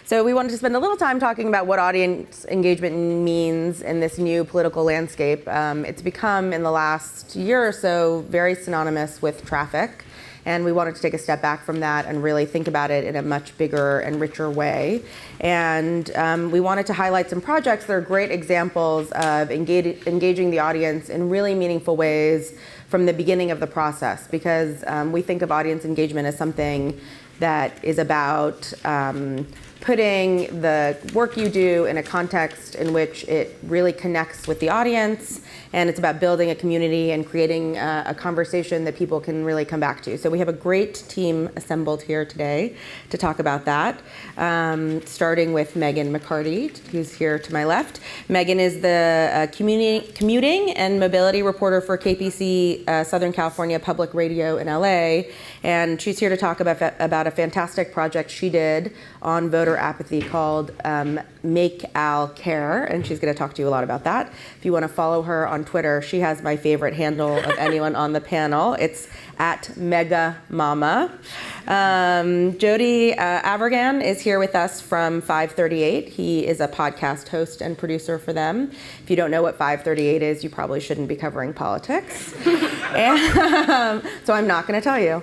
So we wanted to spend a little time talking about what audience engagement means in this new political landscape. It's become, in the last year or so, very synonymous with traffic. And we wanted to take a step back from that and really think about it in a much bigger and richer way. And we wanted to highlight some projects that are great examples of engaging the audience in really meaningful ways from the beginning of the process, because we think of audience engagement as something that is about putting the work you do in a context in which it really connects with the audience, and it's about building a community and creating a conversation that people can really come back to. So we have a great team assembled here today to talk about that, starting with Megan McCarty, who's here to my left. Megan is the commuting and mobility reporter for KPC Southern California Public Radio in LA, and she's here to talk about a fantastic project she did on voter apathy called Make Al Care, and she's going to talk to you a lot about that. If you want to follow her on Twitter, she has my favorite handle of anyone on the panel. It's @MegaMama. Jody Avirgan is here with us from 538. He is a podcast host and producer for them. If you don't know what 538 is, you probably shouldn't be covering politics. And, so I'm not going to tell you.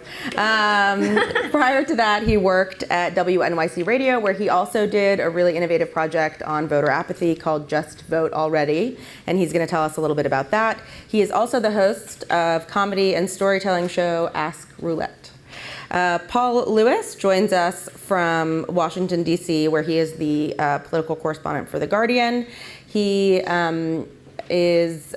Prior to that, he worked at WNYC Radio, where he also did a really innovative project on voter apathy called Just Vote Already, and he's going to tell us a little bit about that. He is also the host of comedy and storytelling show Ask Roulette. Paul Lewis joins us from Washington, D.C., where he is the political correspondent for The Guardian. He is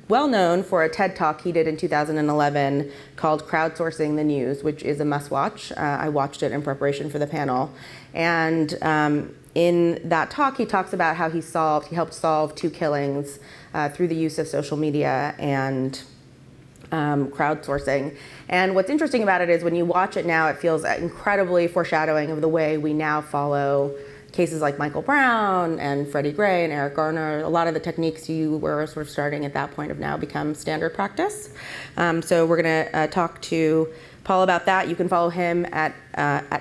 well known for a TED Talk he did in 2011 called Crowdsourcing the News, which is a must-watch. I watched it in preparation for the panel. And in that talk, he talks about how he helped solve 2 killings through the use of social media and crowdsourcing. And what's interesting about it is when you watch it now, it feels incredibly foreshadowing of the way we now follow cases like Michael Brown and Freddie Gray and Eric Garner. A lot of the techniques you were sort of starting at that point have now become standard practice. So we're going to talk to Paul about that. You can follow him at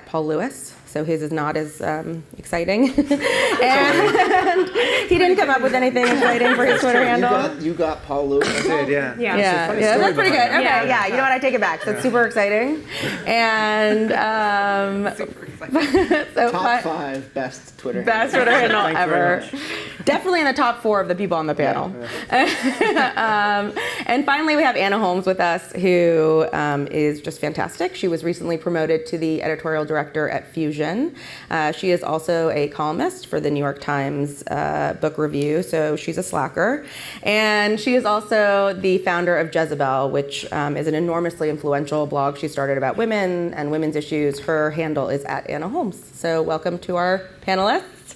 Paul Lewis. So his is not as exciting. And he didn't come up with anything exciting for his Twitter handle. You got Paul Lewis. I did, yeah. Yeah, that's pretty good. Okay, yeah. You know what? I take it back. That's super exciting. And so top 5 best Twitter handle ever. Definitely in the top 4 of the people on the panel. Yeah. And finally, we have Anna Holmes with us, who is just fantastic. She was recently promoted to the editorial director at Fusion. She is also a columnist for the New York Times book review, so she's a slacker. And she is also the founder of Jezebel, which is an enormously influential blog she started about women and women's issues. Her handle is @Anna Holmes. So welcome to our panelists.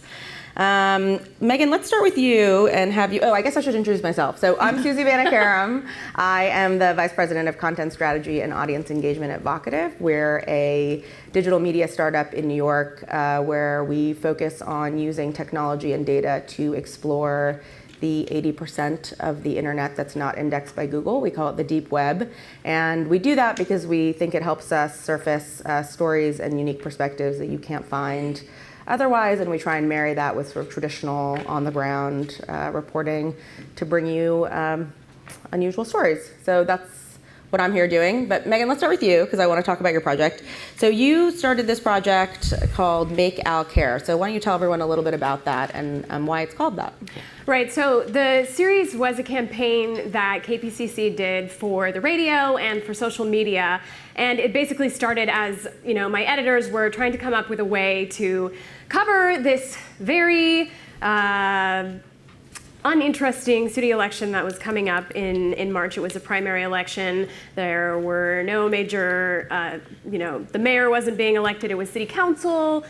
Megan, let's start with you and have you, I guess I should introduce myself. So I'm Susie Banikarim. I am the Vice President of Content Strategy and Audience Engagement at Vocative. We're a digital media startup in New York where we focus on using technology and data to explore the 80% of the internet that's not indexed by Google. We call it the deep web. And we do that because we think it helps us surface stories and unique perspectives that you can't find otherwise, and we try and marry that with sort of traditional on-the-ground reporting to bring you unusual stories. So that's what I'm here doing. But Megan, let's start with you, because I want to talk about your project. So you started this project called Make Al Care. So why don't you tell everyone a little bit about that and why it's called that? Right, so the series was a campaign that KPCC did for the radio and for social media. And it basically started as, my editors were trying to come up with a way to cover this very uninteresting city election that was coming up in March. It was a primary election. There were no major, the mayor wasn't being elected. It was city council,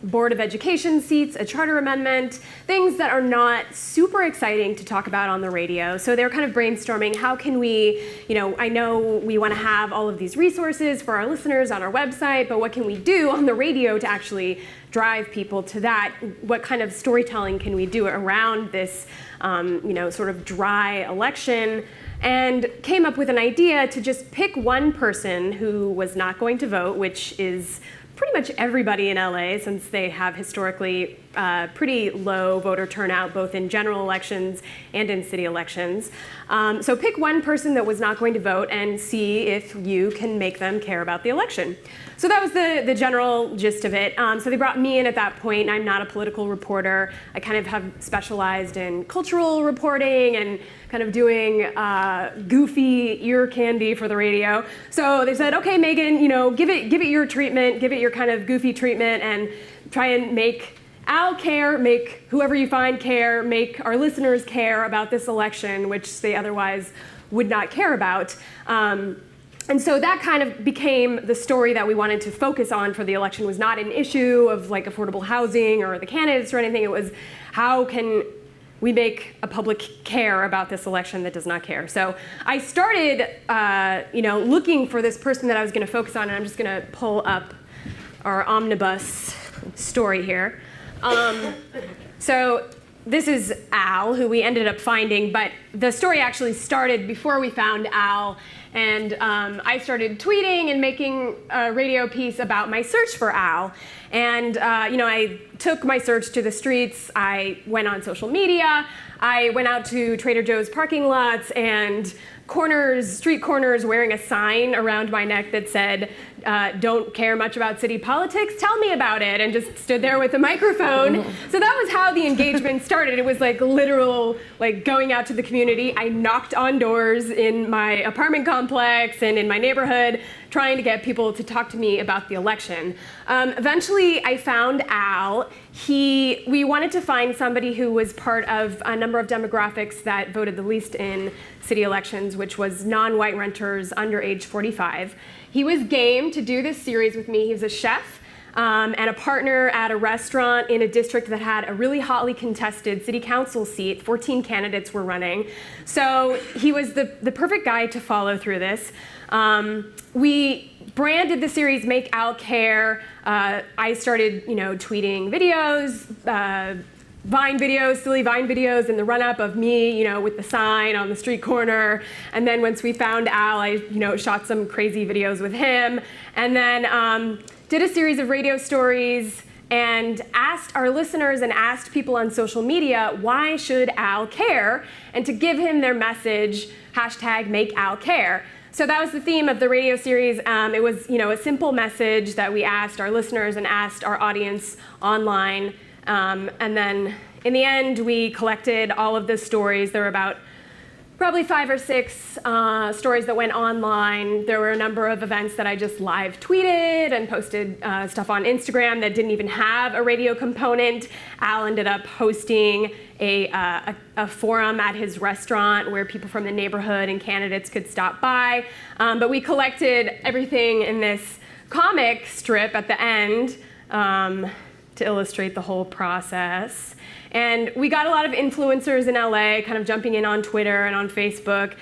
Board of Education seats, a charter amendment, things that are not super exciting to talk about on the radio. So they're kind of brainstorming, how can we, I know we want to have all of these resources for our listeners on our website, but what can we do on the radio to actually drive people to that? What kind of storytelling can we do around this, sort of dry election? And came up with an idea to just pick one person who was not going to vote, which is pretty much everybody in LA, since they have historically pretty low voter turnout, both in general elections and in city elections. So pick one person that was not going to vote and see if you can make them care about the election. So that was the general gist of it. So they brought me in at that point. I'm not a political reporter. I kind of have specialized in cultural reporting and kind of doing goofy ear candy for the radio. So they said, okay, Megan, give it your treatment, give it your kind of goofy treatment, and try and make Al care, make whoever you find care, make our listeners care about this election, which they otherwise would not care about. And so that kind of became the story that we wanted to focus on for the election. Was not an issue of like affordable housing or the candidates or anything. It was how can we make a public care about this election that does not care. So I started, looking for this person that I was going to focus on, and I'm just going to pull up our omnibus story here. So this is Al, who we ended up finding, but the story actually started before we found Al, and I started tweeting and making a radio piece about my search for Al. And I took my search to the streets. I went on social media. I went out to Trader Joe's parking lots and street corners, wearing a sign around my neck that said, don't care much about city politics, tell me about it, and just stood there with a microphone. So that was how the engagement started. It was like literal, like going out to the community. I knocked on doors in my apartment complex and in my neighborhood, trying to get people to talk to me about the election. Eventually, I found Al. We wanted to find somebody who was part of a number of demographics that voted the least in city elections, which was non-white renters under age 45. He was game to do this series with me. He was a chef and a partner at a restaurant in a district that had a really hotly contested city council seat. 14 candidates were running. So he was the perfect guy to follow through this. We branded the series Make Al Care. I started, tweeting videos, Vine videos, silly Vine videos in the run-up of me, with the sign on the street corner. And then once we found Al, I, shot some crazy videos with him. And then did a series of radio stories and asked our listeners and asked people on social media, why should Al care? And to give him their message, #MakeAlCare. So that was the theme of the radio series. It was, a simple message that we asked our listeners and asked our audience online. And then in the end, we collected all of the stories. There were about probably 5 or 6 stories that went online. There were a number of events that I just live tweeted and posted stuff on Instagram that didn't even have a radio component. Al ended up hosting a forum at his restaurant where people from the neighborhood and candidates could stop by. But we collected everything in this comic strip at the end to illustrate the whole process. And we got a lot of influencers in LA kind of jumping in on Twitter and on Facebook.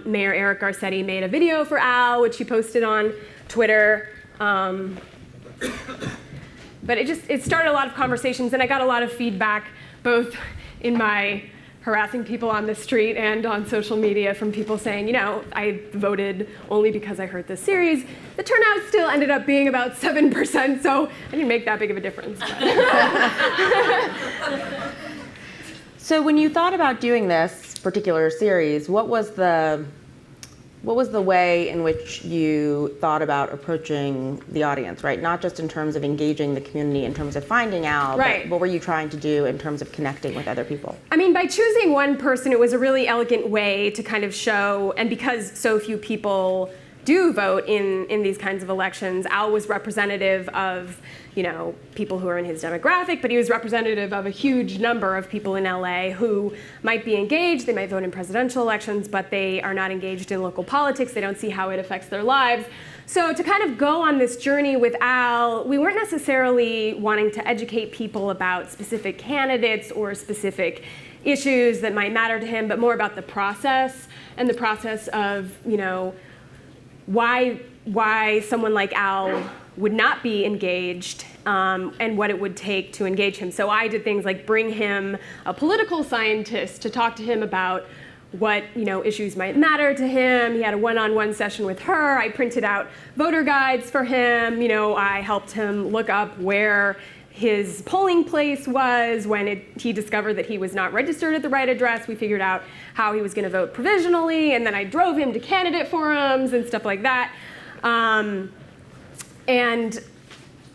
Mayor Eric Garcetti made a video for Al, which he posted on Twitter. But it started a lot of conversations, and I got a lot of feedback, both in my harassing people on the street and on social media, from people saying, I voted only because I heard this series. The turnout still ended up being about 7%, so I didn't make that big of a difference. So when you thought about doing this particular series, what was the way in which you thought about approaching the audience, right? Not just in terms of engaging the community, in terms of finding Al, right. But what were you trying to do in terms of connecting with other people? I mean, by choosing one person, it was a really elegant way to kind of show, and because so few people do vote in these kinds of elections, Al was representative of, people who are in his demographic, but he was representative of a huge number of people in LA who might be engaged. They might vote in presidential elections, but they are not engaged in local politics. They don't see how it affects their lives. So to kind of go on this journey with Al, we weren't necessarily wanting to educate people about specific candidates or specific issues that might matter to him, but more about the process, and the process of, why someone like Al would not be engaged, and what it would take to engage him. So I did things like bring him a political scientist to talk to him about what issues might matter to him. He had a one-on-one session with her. I printed out voter guides for him. I helped him look up where his polling place was when he discovered that he was not registered at the right address. We figured out how he was going to vote provisionally, and then I drove him to candidate forums and stuff like that. And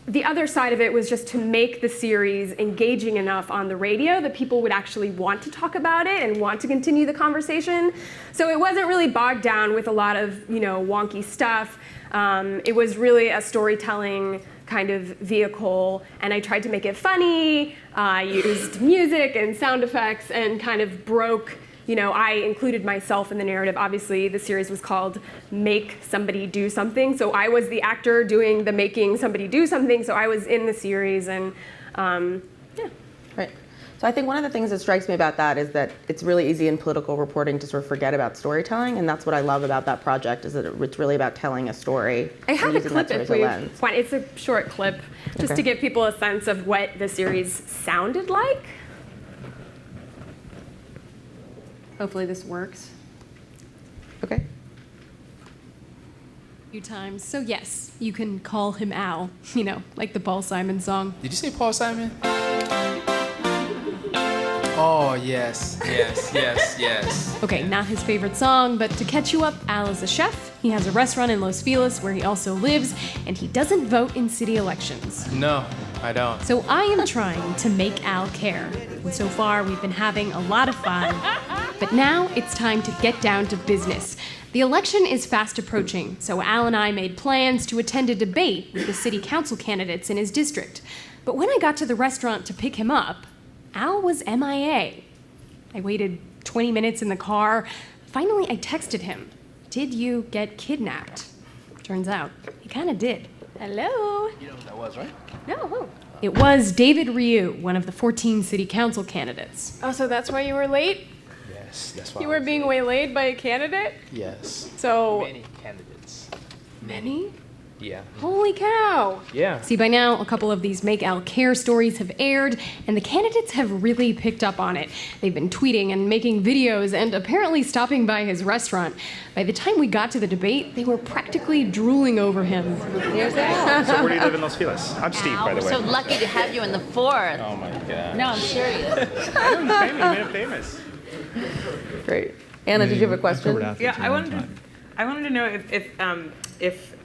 the other side of it was just to make the series engaging enough on the radio that people would actually want to talk about it and want to continue the conversation. So it wasn't really bogged down with a lot of wonky stuff. It was really a storytelling kind of vehicle, and I tried to make it funny. I used music and sound effects and kind of broke. I included myself in the narrative. Obviously, the series was called Make Somebody Do Something. So I was the actor doing the making somebody do something. So I was in the series, and yeah. Right. So I think one of the things that strikes me about that is that it's really easy in political reporting to sort of forget about storytelling, and that's what I love about that project, is that it's really about telling a story. I have a using that clip story if as a we lens. want. It's a short clip, just Okay. to give people a sense of what the series sounded like. Hopefully this works. Okay. Few times. So yes, you can call him Al, like the Paul Simon song. Did you say Paul Simon? Oh, yes, yes, yes, yes. Okay, not his favorite song, but to catch you up, Al is a chef. He has a restaurant in Los Feliz where he also lives, and he doesn't vote in city elections. No, I don't. So I am trying to make Al care. And so far, we've been having a lot of fun. But now it's time to get down to business. The election is fast approaching, so Al and I made plans to attend a debate with the city council candidates in his district. But when I got to the restaurant to pick him up, Al was MIA. I waited 20 minutes in the car. Finally, I texted him, "Did you get kidnapped?" Turns out, he kind of did. Hello? You know who that was, right? No. It was David Ryu, one of the 14 city council candidates. Oh, so that's why you were late? Yes, that's why. You were being waylaid by a candidate? Yes. So Many candidates. Many? Yeah. holy cow. Yeah. See, by now, a couple of these Make Al Care stories have aired, and the candidates have really picked up on it. They've been tweeting and making videos and apparently stopping by his restaurant. By the time we got to the debate, they were practically drooling over him. So where do you live in Los Feliz? I'm Steve, by We're the way. so lucky to have you in the fourth. Oh my god. No, I'm serious. I know he's famous. He made him famous. Great. Anna, did you have a question? Yeah, I wanted to know if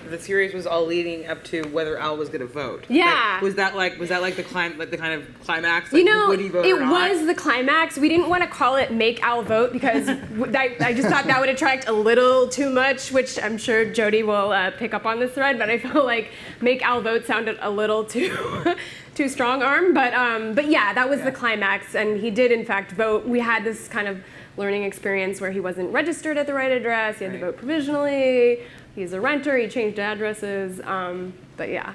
the series was all leading up to whether Al was going to vote. Yeah. Like, was that like the kind of climax? Like, would he vote it or not? was the climax. We didn't want to call it Make Al Vote because I just thought that would attract a little too much, which I'm sure Jody will pick up on this thread, but I felt like Make Al Vote sounded a little too too strong arm. But yeah, that was the climax, and he did in fact vote. We had this kind of learning experience where he wasn't registered at the right address. He had to vote provisionally. He's a renter. He changed addresses. But yeah.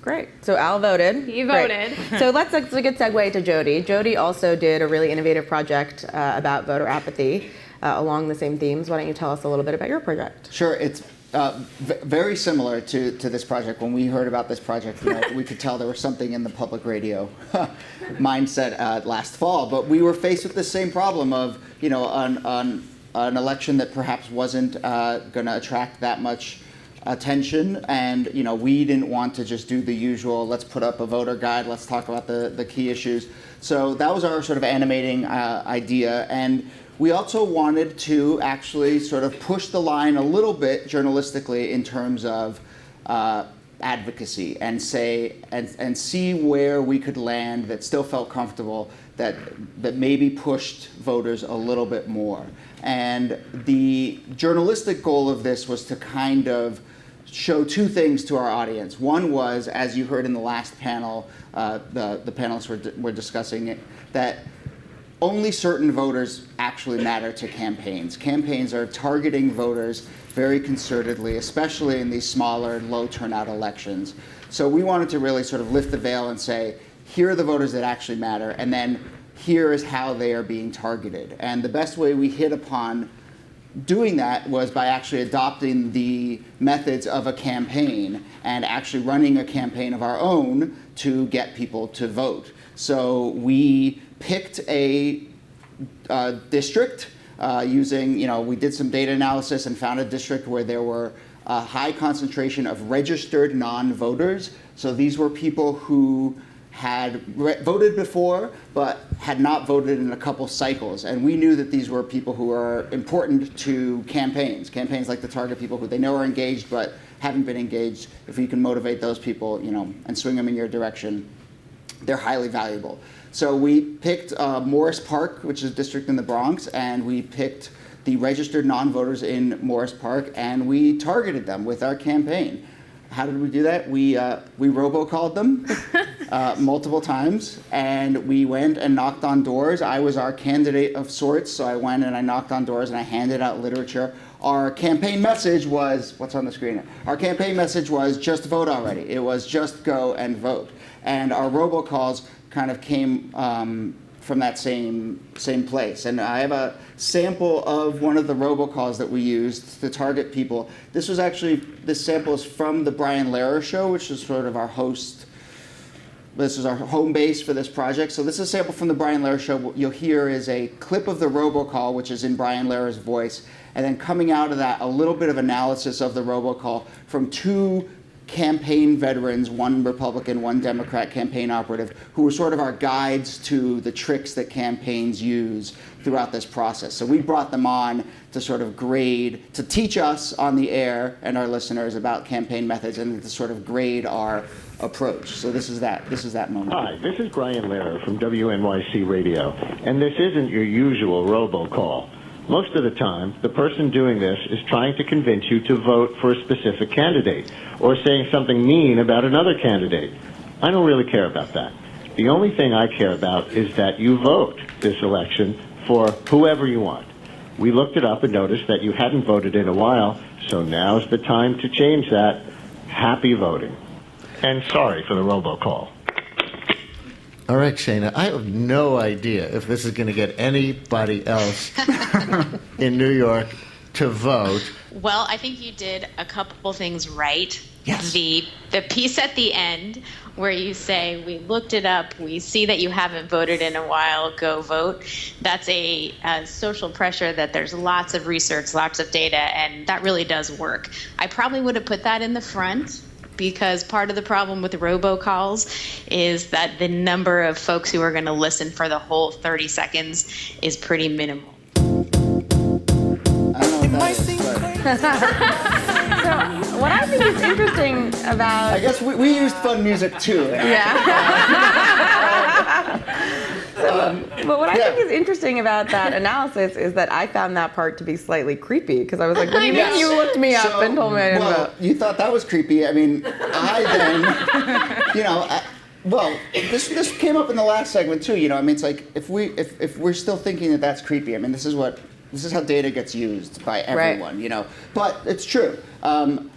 Great. So Al voted. He Great. voted. So that's a good segue to Jody. Jody also did a really innovative project about voter apathy along the same themes. Why don't you tell us a little bit about your project? Sure. It's very similar to this project. When we heard about this project, we could tell there was something in the public radio mindset last fall. But we were faced with the same problem of, on an election that perhaps wasn't going to attract that much attention, and we didn't want to just do the usual, let's put up a voter guide, let's talk about the key issues. So that was our sort of animating idea, and we also wanted to actually sort of push the line a little bit journalistically in terms of advocacy and see where we could land that still felt comfortable, that maybe pushed voters a little bit more. And the journalistic goal of this was to kind of show two things to our audience. One was, as you heard in the last panel, the panelists were discussing it, that only certain voters actually matter to campaigns. Campaigns are targeting voters very concertedly, especially in these smaller, low turnout elections. So we wanted to really sort of lift the veil and say, here are the voters that actually matter, and then here is how they are being targeted. And the best way we hit upon doing that was by actually adopting the methods of a campaign and actually running a campaign of our own to get people to vote. So we picked a district using, we did some data analysis and found a district where there were a high concentration of registered non-voters. So these were people who had voted before, but had not voted in a couple cycles. And we knew that these were people who are important to campaigns. Campaigns like to target people who they know are engaged, but haven't been engaged. If you can motivate those people, and swing them in your direction, they're highly valuable. So we picked Morris Park, which is a district in the Bronx, and we picked the registered non-voters in Morris Park, and we targeted them with our campaign. How did we do that? We robocalled them multiple times, and we went and knocked on doors. I was our candidate of sorts, so I went and I knocked on doors and I handed out literature. Our campaign message was, what's on the screen? Our campaign message was just vote already. It was just go and vote. And our robocalls kind of came from that same place. And I have a sample of one of the robocalls that we used to target people. This sample is from the Brian Lehrer Show, which is sort of our host. This is our home base for this project. So this is a sample from the Brian Lehrer Show. What you'll hear is a clip of the robocall, which is in Brian Lehrer's voice. And then coming out of that, a little bit of analysis of the robocall from two campaign veterans, one Republican, one Democrat campaign operative, who were sort of our guides to the tricks that campaigns use throughout this process. So we brought them on to sort of grade, to teach us on the air and our listeners about campaign methods and to sort of grade our approach. So this is that moment. Hi, this is Brian Lehrer from WNYC Radio, and this isn't your usual robocall. Most of the time, the person doing this is trying to convince you to vote for a specific candidate or saying something mean about another candidate. I don't really care about that. The only thing I care about is that you vote this election for whoever you want. We looked it up and noticed that you hadn't voted in a while, so now's the time to change that. Happy voting. And sorry for the robocall. All right, Shana, I have no idea if this is going to get anybody else in New York to vote. Well, I think you did a couple things right. Yes. The piece at the end where you say, we looked it up, we see that you haven't voted in a while, go vote. That's a social pressure that there's lots of research, lots of data, and that really does work. I probably would have put that in the front, because part of the problem with robocalls is that the number of folks who are going to listen for the whole 30 seconds is pretty minimal. I don't know what that is, but So what I think is interesting about... I guess we used fun music too. But what I think is interesting about that analysis is that I found that part to be slightly creepy, because I was like, what do you mean you looked me up and told me I didn't vote? You thought that was creepy. I mean, I then, this came up in the last segment too. I mean, it's like if we're still thinking that that's creepy. I mean, this is how data gets used by everyone. Right. But it's true. So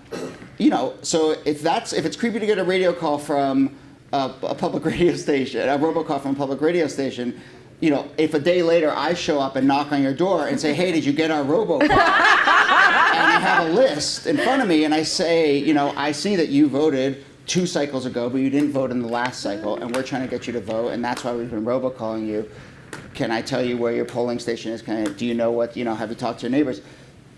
if it's creepy to get a radio call from a public radio station, a robocall from a public radio station, if a day later I show up and knock on your door and say, hey, did you get our robocall? And I have a list in front of me and I say, I see that you voted 2 cycles ago, but you didn't vote in the last cycle, and we're trying to get you to vote, and that's why we've been robocalling you. Can I tell you where your polling station is? Do you know what, have you talked to your neighbors?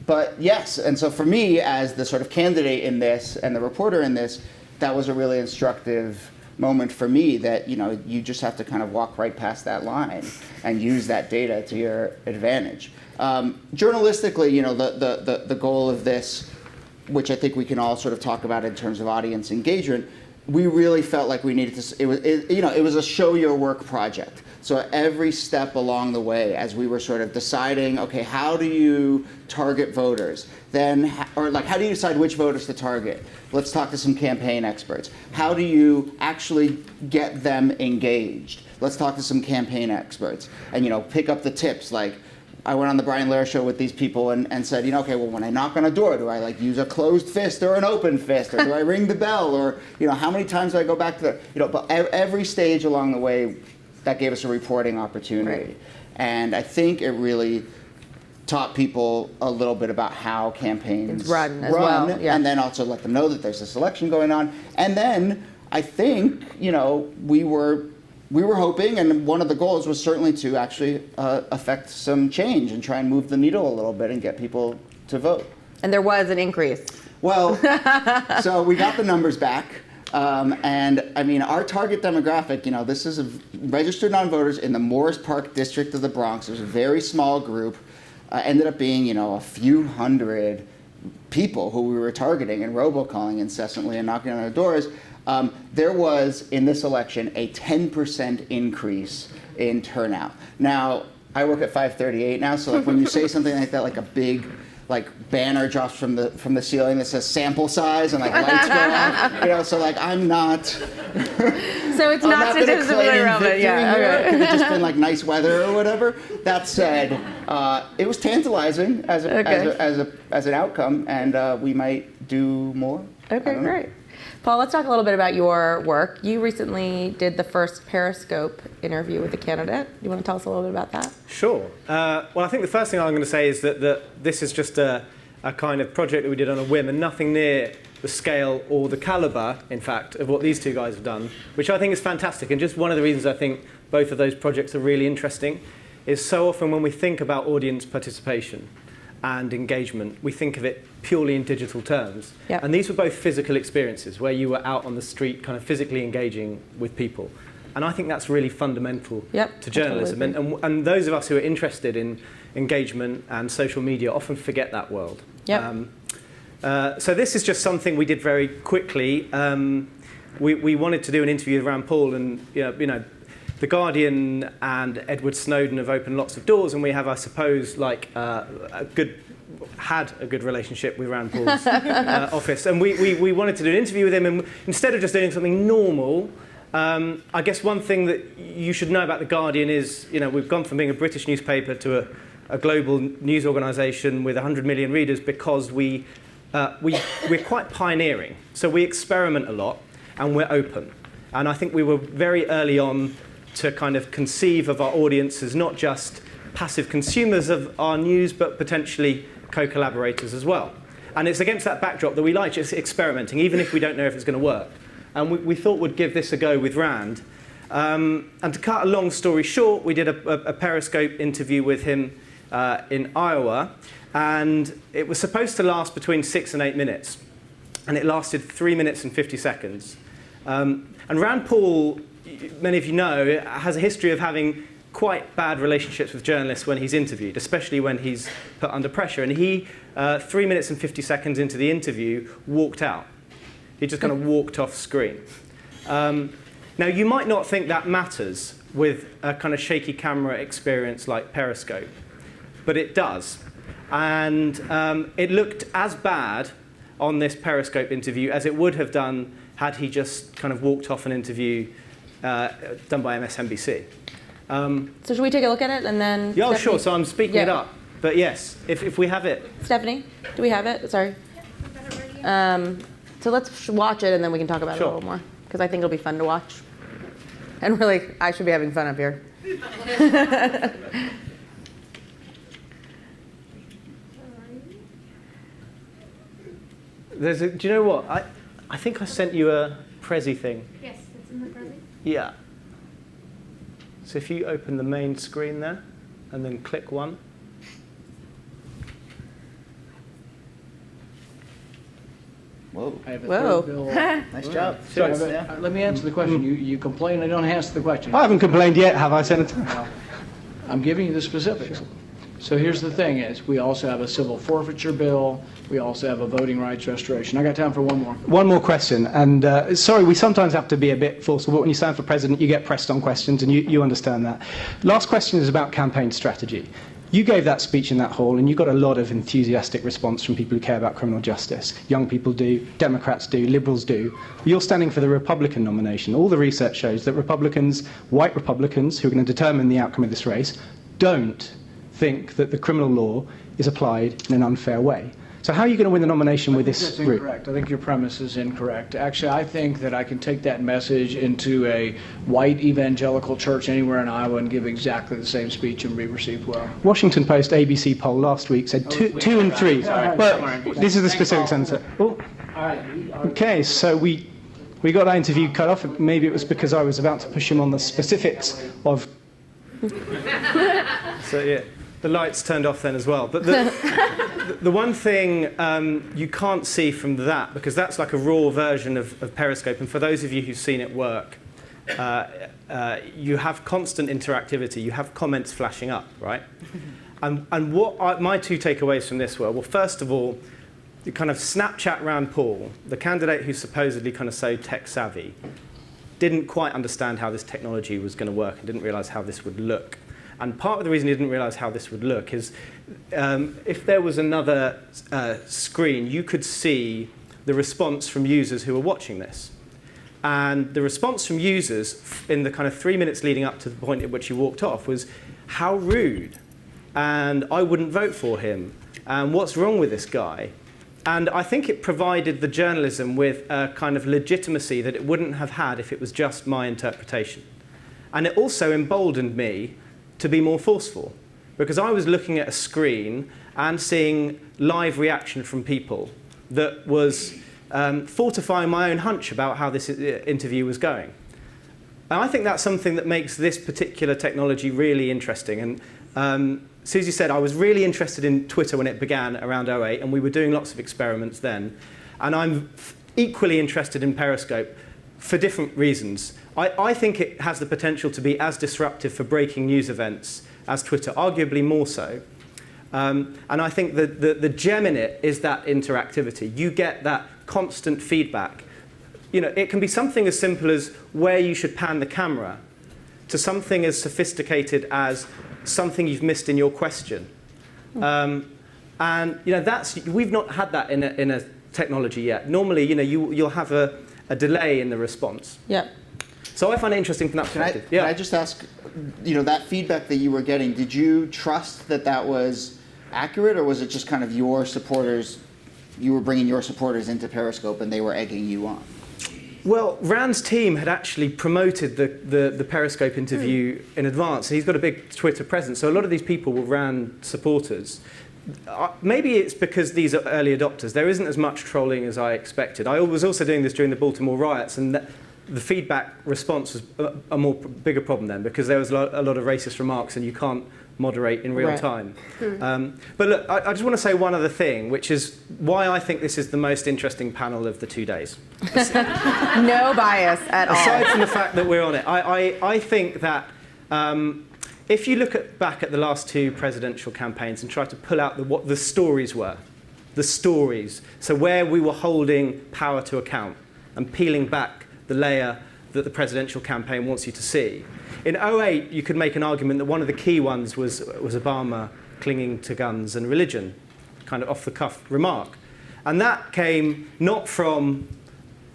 But yes, and so for me, as the sort of candidate in this and the reporter in this, that was a really instructive moment for me, that you just have to kind of walk right past that line and use that data to your advantage. Journalistically, the goal of this, which I think we can all sort of talk about in terms of audience engagement, we really felt like we needed to. It was a show your work project. So every step along the way, as we were sort of deciding, okay, how do you target voters? Then, how do you decide which voters to target? Let's talk to some campaign experts. How do you actually get them engaged? Let's talk to some campaign experts and, pick up the tips. Like, I went on the Brian Lehrer Show with these people and said, okay, well, when I knock on a door, do I use a closed fist or an open fist, or do I ring the bell, or how many times do I go back to the, but every stage along the way, that gave us a reporting opportunity. Right. And I think it really taught people a little bit about how campaigns run as well, yeah. And then also let them know that there's this election going on. And then I think, we were we were hoping, and one of the goals was certainly to actually affect some change and try and move the needle a little bit and get people to vote. And there was an increase. Well, so we got the numbers back. And I mean, our target demographic, this is registered non-voters in the Morris Park district of the Bronx. It was a very small group. Ended up being, a few hundred people who we were targeting and robocalling incessantly and knocking on their doors. There was, in this election, a 10% increase in turnout. Now, I work at 538 now, so when you say something like that, like a big banner drops from the ceiling that says sample size and lights go off, so I'm not. So it's not statistically relevant. Yeah, okay. It could have just been nice weather or whatever. That said, it was tantalizing as an outcome, and we might do more. Okay, great. Paul, let's talk a little bit about your work. You recently did the first Periscope interview with a candidate. Do you want to tell us a little bit about that? Sure. Well, I think the first thing I'm going to say is that this is just a kind of project that we did on a whim and nothing near the scale or the caliber, in fact, of what these two guys have done, which I think is fantastic. And just one of the reasons I think both of those projects are really interesting is so often when we think about audience participation and engagement, we think of it purely in digital terms. Yep. And these were both physical experiences where you were out on the street kind of physically engaging with people. And I think that's really fundamental to journalism. Totally. And those of us who are interested in engagement and social media often forget that world. Yep. So this is just something we did very quickly. We wanted to do an interview with Rand Paul, and The Guardian and Edward Snowden have opened lots of doors, and we have, I suppose, had a good relationship with Rand Paul's office. And we wanted to do an interview with him, and instead of just doing something normal, I guess one thing that you should know about The Guardian is, we've gone from being a British newspaper to a global news organisation with 100 million readers because we're quite pioneering. So we experiment a lot, and we're open. And I think we were very early on to kind of conceive of our audience as not just passive consumers of our news, but potentially co-collaborators as well. And it's against that backdrop that we like just experimenting, even if we don't know if it's going to work. And we thought we'd give this a go with Rand. And to cut a long story short, we did a Periscope interview with him in Iowa, and it was supposed to last between 6 and 8 minutes. And it lasted 3 minutes and 50 seconds. And Rand Paul, many of you know, has a history of having quite bad relationships with journalists when he's interviewed, especially when he's put under pressure. And he, 3 minutes and 50 seconds into the interview, walked out. He just kind of walked off screen. Now, you might not think that matters with a kind of shaky camera experience like Periscope, but it does. And it looked as bad on this Periscope interview as it would have done had he just kind of walked off an interview done by MSNBC. So should we take a look at it and then? Yeah, Stephanie? sure. So I'm speaking it up. But yes, if we have it. Stephanie, do we have it? Sorry. So let's watch it and then we can talk about it a little more, because I think it'll be fun to watch. And really, I should be having fun up here. Do you know what? I think I sent you a Prezi thing. Yes, it's in the Prezi. Yeah. So if you open the main screen there, and then click one. Whoa. I have a Whoa. third bill. Nice job. Let me answer the question. You complain, I don't answer the question. I haven't complained yet, have I, Senator? I'm giving you the specifics. So here's the thing is, we also have a civil forfeiture bill. We also have a voting rights restoration. I got time for one more. One more question, and sorry, we sometimes have to be a bit forceful, but when you stand for president, you get pressed on questions, and you understand that. Last question is about campaign strategy. You gave that speech in that hall, and you got a lot of enthusiastic response from people who care about criminal justice. Young people do, Democrats do, Liberals do. You're standing for the Republican nomination. All the research shows that Republicans, white Republicans, who are going to determine the outcome of this race, don't think that the criminal law is applied in an unfair way. So how are you going to win the nomination with this That's route? incorrect. I think your premise is incorrect. Actually, I think that I can take that message into a white evangelical church anywhere in Iowa and give exactly the same speech and be received well. Washington Post ABC poll last week said two and three. Sorry. Well, this is the specific answer. Oh. All right. Okay, so we We got that interview cut off. Maybe it was because I was about to push him on the specifics of... So yeah, the lights turned off then as well. But the one thing you can't see from that, because that's like a raw version of Periscope, and for those of you who've seen it work, you have constant interactivity. You have comments flashing up, right? And what my two takeaways from this were, well, first of all, the kind of Snapchat Rand Paul, the candidate who's supposedly kind of so tech savvy, didn't quite understand how this technology was going to work and didn't realize how this would look. And part of the reason he didn't realize how this would look is if there was another screen, you could see the response from users who were watching this. And the response from users in the kind of 3 minutes leading up to the point at which he walked off was, how rude, and I wouldn't vote for him, and what's wrong with this guy? And I think it provided the journalism with a kind of legitimacy that it wouldn't have had if it was just my interpretation. And it also emboldened me to be more forceful, because I was looking at a screen and seeing live reaction from people that was fortifying my own hunch about how this interview was going. And I think that's something that makes this particular technology really interesting. And Susie said I was really interested in Twitter when it began around 2008, and we were doing lots of experiments then. And I'm equally interested in Periscope for different reasons. I think it has the potential to be as disruptive for breaking news events as Twitter, arguably more so. And I think the gem in it is that interactivity. You get that constant feedback. You know, it can be something as simple as where you should pan the camera to something as sophisticated as something you've missed in your question. And you know, we've not had that in a technology yet. Normally, you know, you'll have a delay in the response. Yeah. So I find it interesting from that perspective. Can I just ask, you know, that feedback that you were getting, did you trust that that was accurate, or was it just kind of your supporters, you were bringing your supporters into Periscope and they were egging you on? Well, Rand's team had actually promoted the Periscope interview in advance. He's got a big Twitter presence, so a lot of these people were Rand supporters. Maybe it's because these are early adopters. There isn't as much trolling as I expected. I was also doing this during the Baltimore riots, and the feedback response was a bigger problem then, because there was a lot of racist remarks, and you can't moderate in real time. But look, I just want to say one other thing, which is why I think this is the most interesting panel of the 2 days. No bias at all. Aside from the fact that we're on it, I think that if you look back at the last 2 presidential campaigns and try to pull out what the stories were, the stories, so where we were holding power to account and peeling back the layer that the presidential campaign wants you to see. In 2008, you could make an argument that one of the key ones was Obama clinging to guns and religion, kind of off-the-cuff remark. And that came not from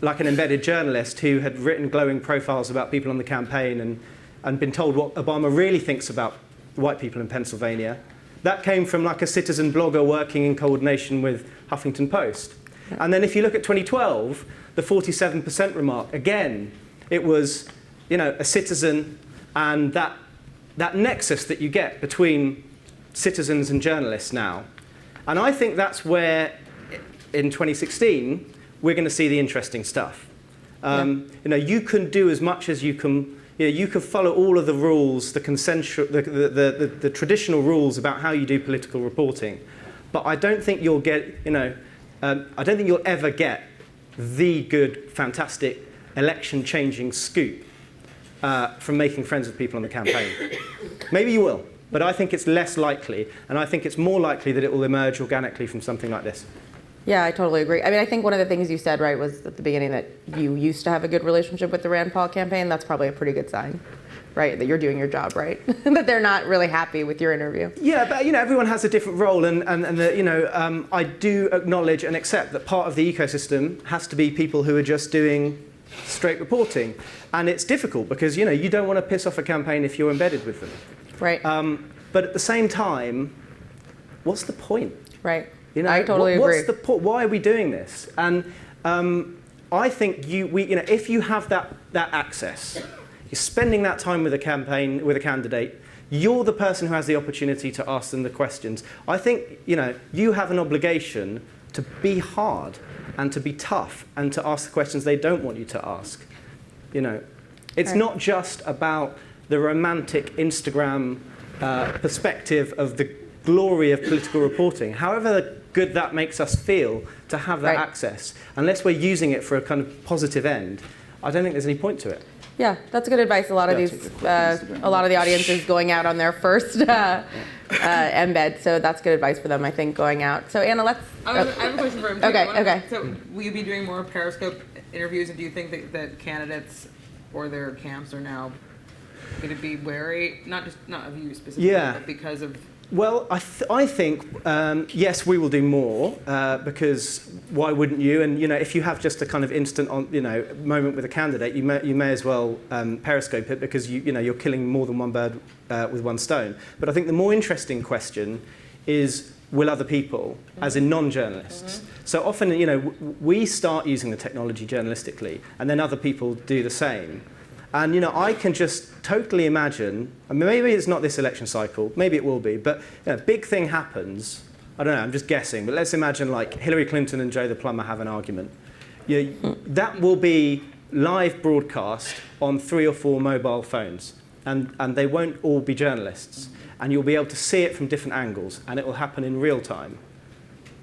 like an embedded journalist who had written glowing profiles about people on the campaign and been told what Obama really thinks about white people in Pennsylvania. That came from like a citizen blogger working in coordination with Huffington Post. And then if you look at 2012, the 47% remark, again, it was, you know, a citizen and that nexus that you get between citizens and journalists now. And I think that's where, in 2016, we're going to see the interesting stuff. You know, you can do as much as you can. You know, you can follow all of the rules, the consensual, the traditional rules about how you do political reporting. But I don't think you'll get, you know, I don't think you'll ever get the good, fantastic, election-changing scoop from making friends with people on the campaign. Maybe you will, but I think it's less likely, and I think it's more likely that it will emerge organically from something like this. Yeah, I totally agree. I mean, I think one of the things you said, right, was at the beginning that you used to have a good relationship with the Rand Paul campaign. That's probably a pretty good sign, right, that you're doing your job, right? That they're not really happy with your interview. Yeah, but, you know, everyone has a different role, and you know, I do acknowledge and accept that part of the ecosystem has to be people who are just doing straight reporting. And it's difficult because, you know, you don't want to piss off a campaign if you're embedded with them. Right. But at the same time, what's the point? Right. You know, I totally agree. What's the point? Why are we doing this? And I think you know, if you have that access, you're spending that time with a campaign, with a candidate, you're the person who has the opportunity to ask them the questions. I think, you know, you have an obligation to be hard and to be tough and to ask the questions they don't want you to ask. You know, it's not just about the romantic Instagram perspective of the glory of political reporting. However good that makes us feel to have that access, unless we're using it for a kind of positive end, I don't think there's any point to it. Yeah, that's good advice. A lot of a lot of the audience is going out on their first embed, so that's good advice for them, I think, going out. So Anna, let's. I have a question for him too. Okay. So will you be doing more Periscope interviews, and do you think that candidates or their camps are now going to be wary, not of you specifically, but because of? Well, I think yes, we will do more because why wouldn't you? And you know, if you have just a kind of instant moment with a candidate, you may as well Periscope it because you're killing more than one bird with one stone. But I think the more interesting question is, will other people, as in non-journalists? So often, we start using the technology journalistically, and then other people do the same. And I can just totally imagine, maybe it's not this election cycle, maybe it will be, but a big thing happens, I don't know, I'm just guessing, but let's imagine like Hillary Clinton and Joe the Plumber have an argument. That will be live broadcast on 3 or 4 mobile phones, and they won't all be journalists. And you'll be able to see it from different angles, and it will happen in real time.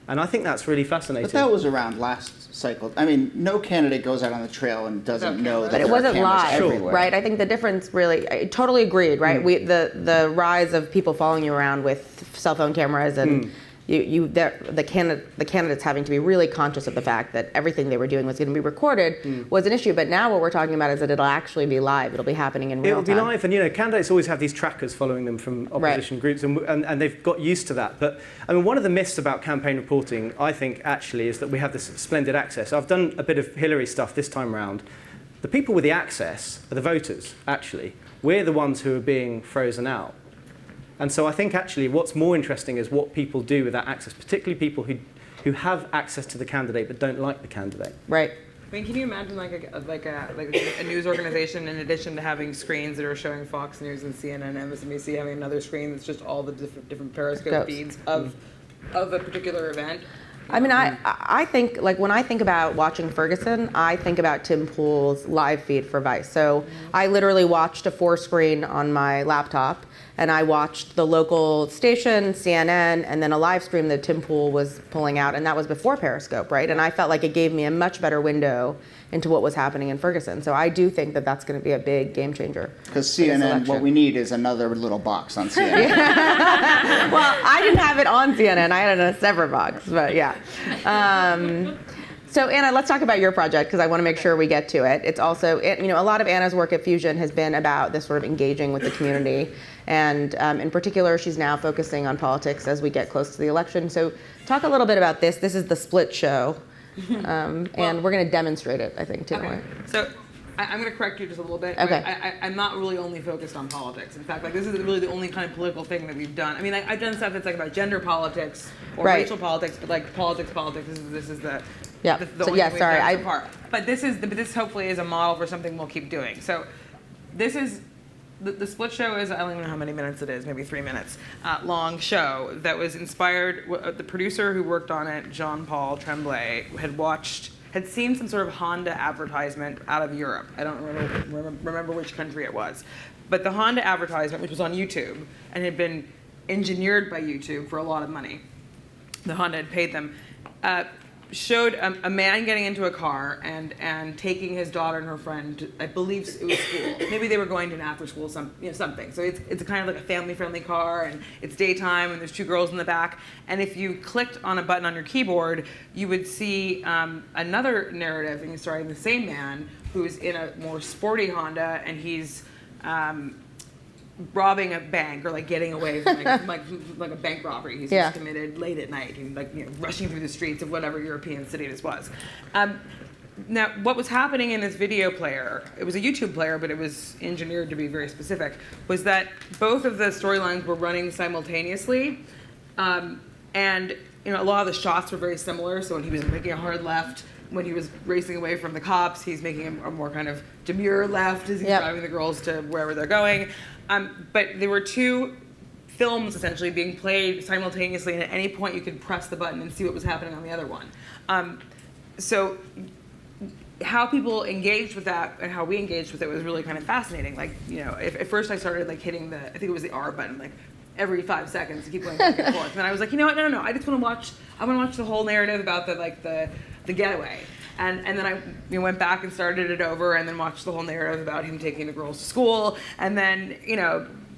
And I think that's really fascinating. But that was around last cycle. I mean, no candidate goes out on the trail and doesn't know that But it wasn't live, everywhere. right? I think the difference really, I totally agreed, right? The rise of people following you around with cell phone cameras and the candidates having to be really conscious of the fact that everything they were doing was going to be recorded was an issue. But now what we're talking about is that it'll actually be live. It'll be happening in real time. It'll be live, and candidates always have these trackers following them from opposition groups, and they've got used to that. But I mean, one of the myths about campaign reporting, I think, actually, is that we have this splendid access. I've done a bit of Hillary stuff this time around. The people with the access are the voters, actually. We're the ones who are being frozen out. And so I think actually what's more interesting is what people do with that access, particularly people who have access to the candidate but don't like the candidate. Right. I mean, can you imagine like a news organization, in addition to having screens that are showing Fox News and CNN and MSNBC, having another screen that's just all the different Periscope feeds of a particular event? I mean, I think, like, when I think about watching Ferguson, I think about Tim Pool's live feed for Vice. So I literally watched a 4-screen on my laptop, and I watched the local station, CNN, and then a live stream that Tim Pool was pulling out, and that was before Periscope, right? And I felt like it gave me a much better window into what was happening in Ferguson. So I do think that that's going to be a big game changer. Because CNN, what we need is another little box on CNN. Well, I didn't have it on CNN. I had it in a separate box, but yeah. So Anna, let's talk about your project because I want to make sure we get to it. It's also, a lot of Anna's work at Fusion has been about this sort of engaging with the community. And in particular, she's now focusing on politics as we get close to the election. So talk a little bit about this. This is the Split show. And we're going to demonstrate it, I think, too. Okay. So I'm going to correct you just a little bit. Okay. I'm not really only focused on politics. In fact, this is really the only kind of political thing that we've done. I mean, I've done stuff that's like about gender politics or racial politics, but like politics. This is the yeah. The So, only yeah. thing Sorry. we've done so far. But this hopefully is a model for something we'll keep doing. So this is. The Split show is, I don't even know how many minutes it is, maybe 3 minutes long show that was inspired. The producer who worked on it, Jean-Paul Tremblay, had seen some sort of Honda advertisement out of Europe. I don't remember which country it was. But the Honda advertisement, which was on YouTube and had been engineered by YouTube for a lot of money, the Honda had paid them, showed a man getting into a car and taking his daughter and her friend to, I believe it was school. Maybe they were going to an after school something. So it's a kind of like a family friendly car, and it's daytime, and there's 2 girls in the back. And if you clicked on a button on your keyboard, you would see another narrative, and starring the same man who's in a more sporty Honda, and he's robbing a bank or like getting away from like a bank robbery he's just committed late at night and rushing through the streets of whatever European city this was. Now, what was happening in this video player, it was a YouTube player, but it was engineered to be very specific, was that both of the storylines were running simultaneously, and a lot of the shots were very similar. So when he was making a hard left, when he was racing away from the cops, he's making a more kind of demure left as he's driving the girls to wherever they're going. But there were 2 films essentially being played simultaneously, and at any point you could press the button and see what was happening on the other one. So how people engaged with that and how we engaged with it was really kind of fascinating. Like, at first I started like hitting I think it was the R button, like every 5 seconds to keep going back and forth. And then I was like, you know what, no, I just want to watch the whole narrative about the getaway. And then I went back and started it over and then watched the whole narrative about him taking the girls to school. And then,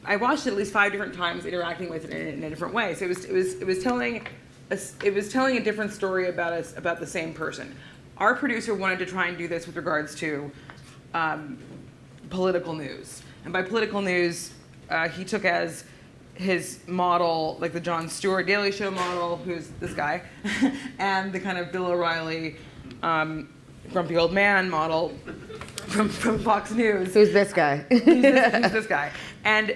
I watched it at least 5 different times, interacting with it in a different way. So it was telling a different story about the same person. Our producer wanted to try and do this with regards to political news. And by political news, he took as his model, like the Jon Stewart Daily Show model, who's this guy, and the kind of Bill O'Reilly grumpy old man model from Fox News. Who's this guy? who's this guy? And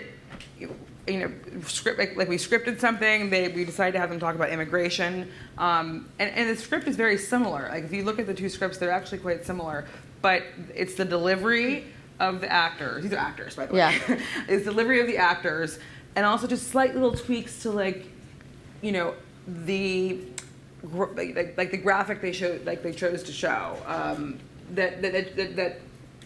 we scripted something. We decided to have them talk about immigration, and the script is very similar. Like if you look at the two scripts, they're actually quite similar. But it's the delivery of the actors. These are actors, by the way. Yeah. It's the delivery of the actors, and also just slight little tweaks to the graphic they chose to show that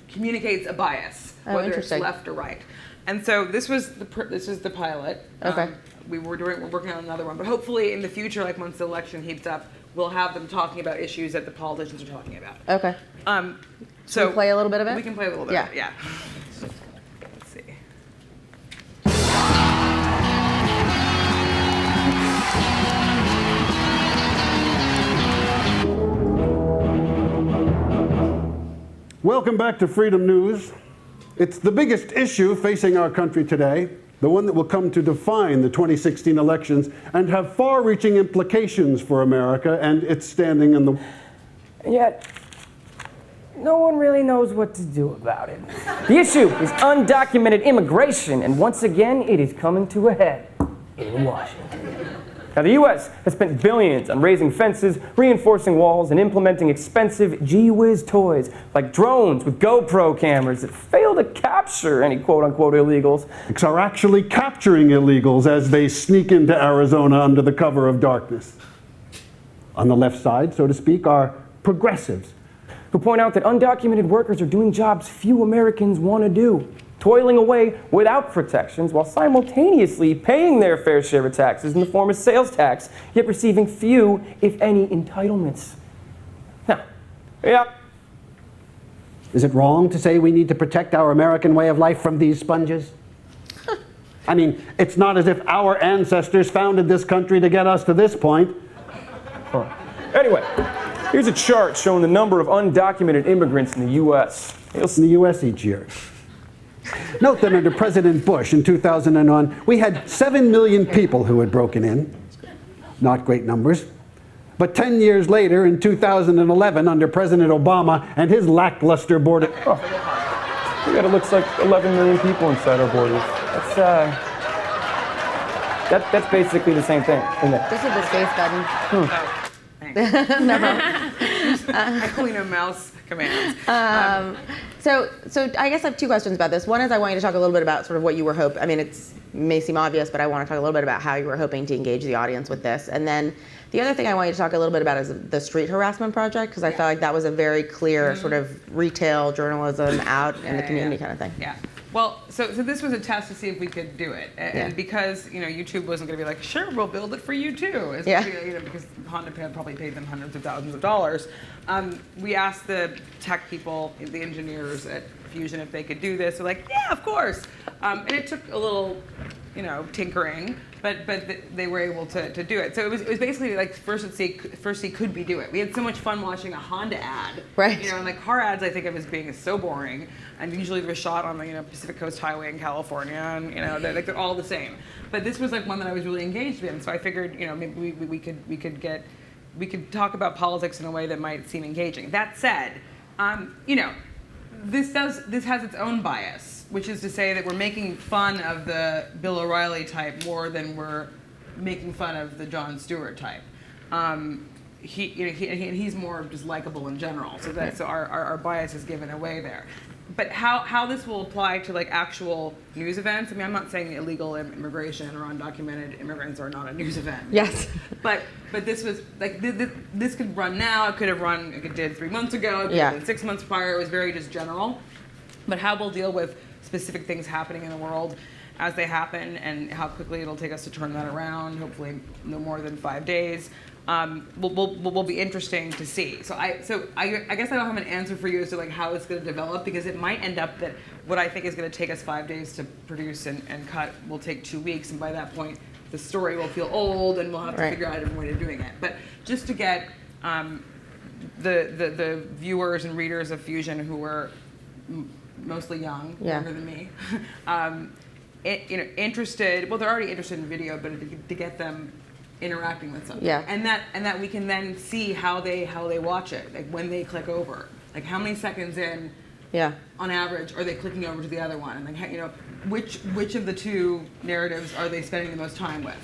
communicates a bias, whether it's left or right. And so this is the pilot. Okay. We're working on another one, but hopefully in the future, like once the election heats up, we'll have them talking about issues that the politicians are talking about. Okay. So can we play a little bit of it? We can play a little bit. Yeah. Of it, yeah. Let's see. Welcome back to Freedom News. It's the biggest issue facing our country today, the one that will come to define the 2016 elections and have far-reaching implications for America and its standing in the... And yet, no one really knows what to do about it. The issue is undocumented immigration, and once again, it is coming to a head in Washington. Now, the U.S. has spent billions on raising fences, reinforcing walls, and implementing expensive gee-whiz toys like drones with GoPro cameras that fail to capture any quote-unquote illegals. Are actually capturing illegals as they sneak into Arizona under the cover of darkness. On the left side, so to speak, are progressives, who point out that undocumented workers are doing jobs few Americans want to do, toiling away without protections while simultaneously paying their fair share of taxes in the form of sales tax, yet receiving few, if any, entitlements. Now, yeah. Is it wrong to say we need to protect our American way of life from these sponges? I mean, it's not as if our ancestors founded this country to get us to this point. Anyway, here's a chart showing the number of undocumented immigrants in the U.S. In the U.S. each year. Note that under President Bush in 2001, we had 7 million people who had broken in. Not great numbers. But 10 years later, in 2011, under President Obama and his lackluster border... We got, it looks like 11 million people inside our borders. That's basically the same thing, isn't it? This is the space button. Never. I only know mouse commands. So I guess I have two questions about this. One is I want you to talk a little bit about sort of what you were hoping. I mean, it may seem obvious, but I want to talk a little bit about how you were hoping to engage the audience with this. And then the other thing I want you to talk a little bit about is the street harassment project, because I felt like that was a very clear sort of retail journalism out in the community kind of thing. Yeah. Well, so this was a test to see if we could do it, and because YouTube wasn't going to be like, sure, we'll build it for you too, because Honda probably paid them hundreds of thousands of dollars. We asked the tech people, the engineers at Fusion, if they could do this. They're like, yeah, of course. And it took a little, tinkering, but they were able to do it. So it was basically like first see could we do it? We had so much fun watching a Honda ad, right? And like car ads, I think of as being so boring, and usually they're shot on the Pacific Coast Highway in California, and they're all the same. But this was like one that I was really engaged in, so I figured maybe we could talk about politics in a way that might seem engaging. That said, this has its own bias, which is to say that we're making fun of the Bill O'Reilly type more than we're making fun of the Jon Stewart type. He's more just likable in general, so our bias is given away there. but how this will apply to like actual news events. I mean, I'm not saying illegal immigration or undocumented immigrants are not a news event. Yes. But this was like this could run now. It could have run like it did 3 months ago. It could have been 6 months prior. It was very just general. But how we'll deal with specific things happening in the world as they happen, and how quickly it'll take us to turn that around. Hopefully, no more than 5 days. Will be interesting to see. So I guess I don't have an answer for you as to like how it's going to develop, because it might end up that what I think is going to take us 5 days to produce and cut will take 2 weeks, and by that point the story will feel old and we'll have to figure out a different way of doing it. But just to get the viewers and readers of Fusion, who are mostly younger than me, interested. Well, they're already interested in video, but to get them interacting with something, and that we can then see how they watch it, like when they click over, like how many seconds in, on average, are they clicking over to the other one, and like which of the two narratives are they spending the most time with.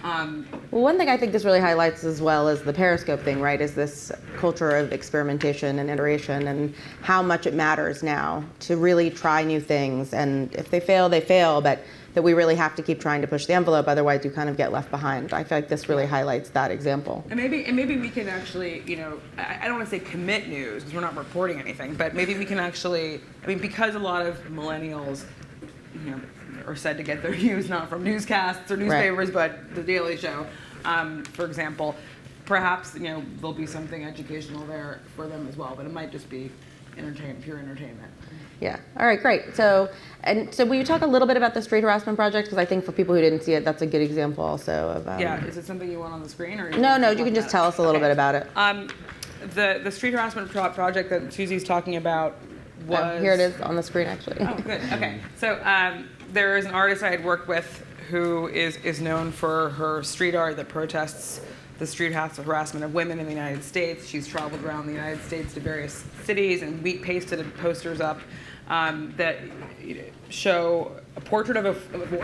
Well, one thing I think this really highlights, as well as the Periscope thing, right, is this culture of experimentation and iteration, and how much it matters now to really try new things. And if they fail, they fail, but that we really have to keep trying to push the envelope, otherwise you kind of get left behind. I feel like this really highlights that example. And maybe we can actually, I don't want to say commit news, because we're not reporting anything, but maybe we can actually, because a lot of millennials, are said to get their news not from newscasts or newspapers, but The Daily Show, for example. Perhaps there'll be something educational there for them as well, but it might just be pure entertainment. Yeah. All right. Great. So will you talk a little bit about the street harassment project? Because I think for people who didn't see it, that's a good example also of. Is it something you want on the screen, or? No. You can just tell us a little bit about it. The street harassment project that Susie's talking about was. Here it is on the screen, actually. Oh, good. Okay. So there is an artist I had worked with who is known for her street art that protests the street harassment of women in the United States. She's traveled around the United States to various cities, and we pasted posters up that show a portrait of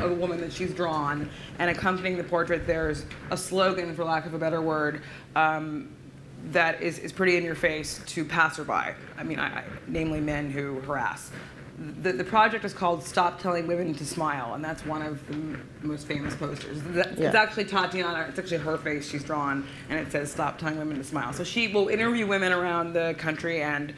a woman that she's drawn, and accompanying the portrait there's a slogan, for lack of a better word, that is pretty in your face to passerby. Namely men who harass. The project is called Stop Telling Women to Smile, and that's one of the most famous posters. It's actually Tatiana, it's actually her face she's drawn, and it says Stop Telling Women to Smile. So she will interview women around the country and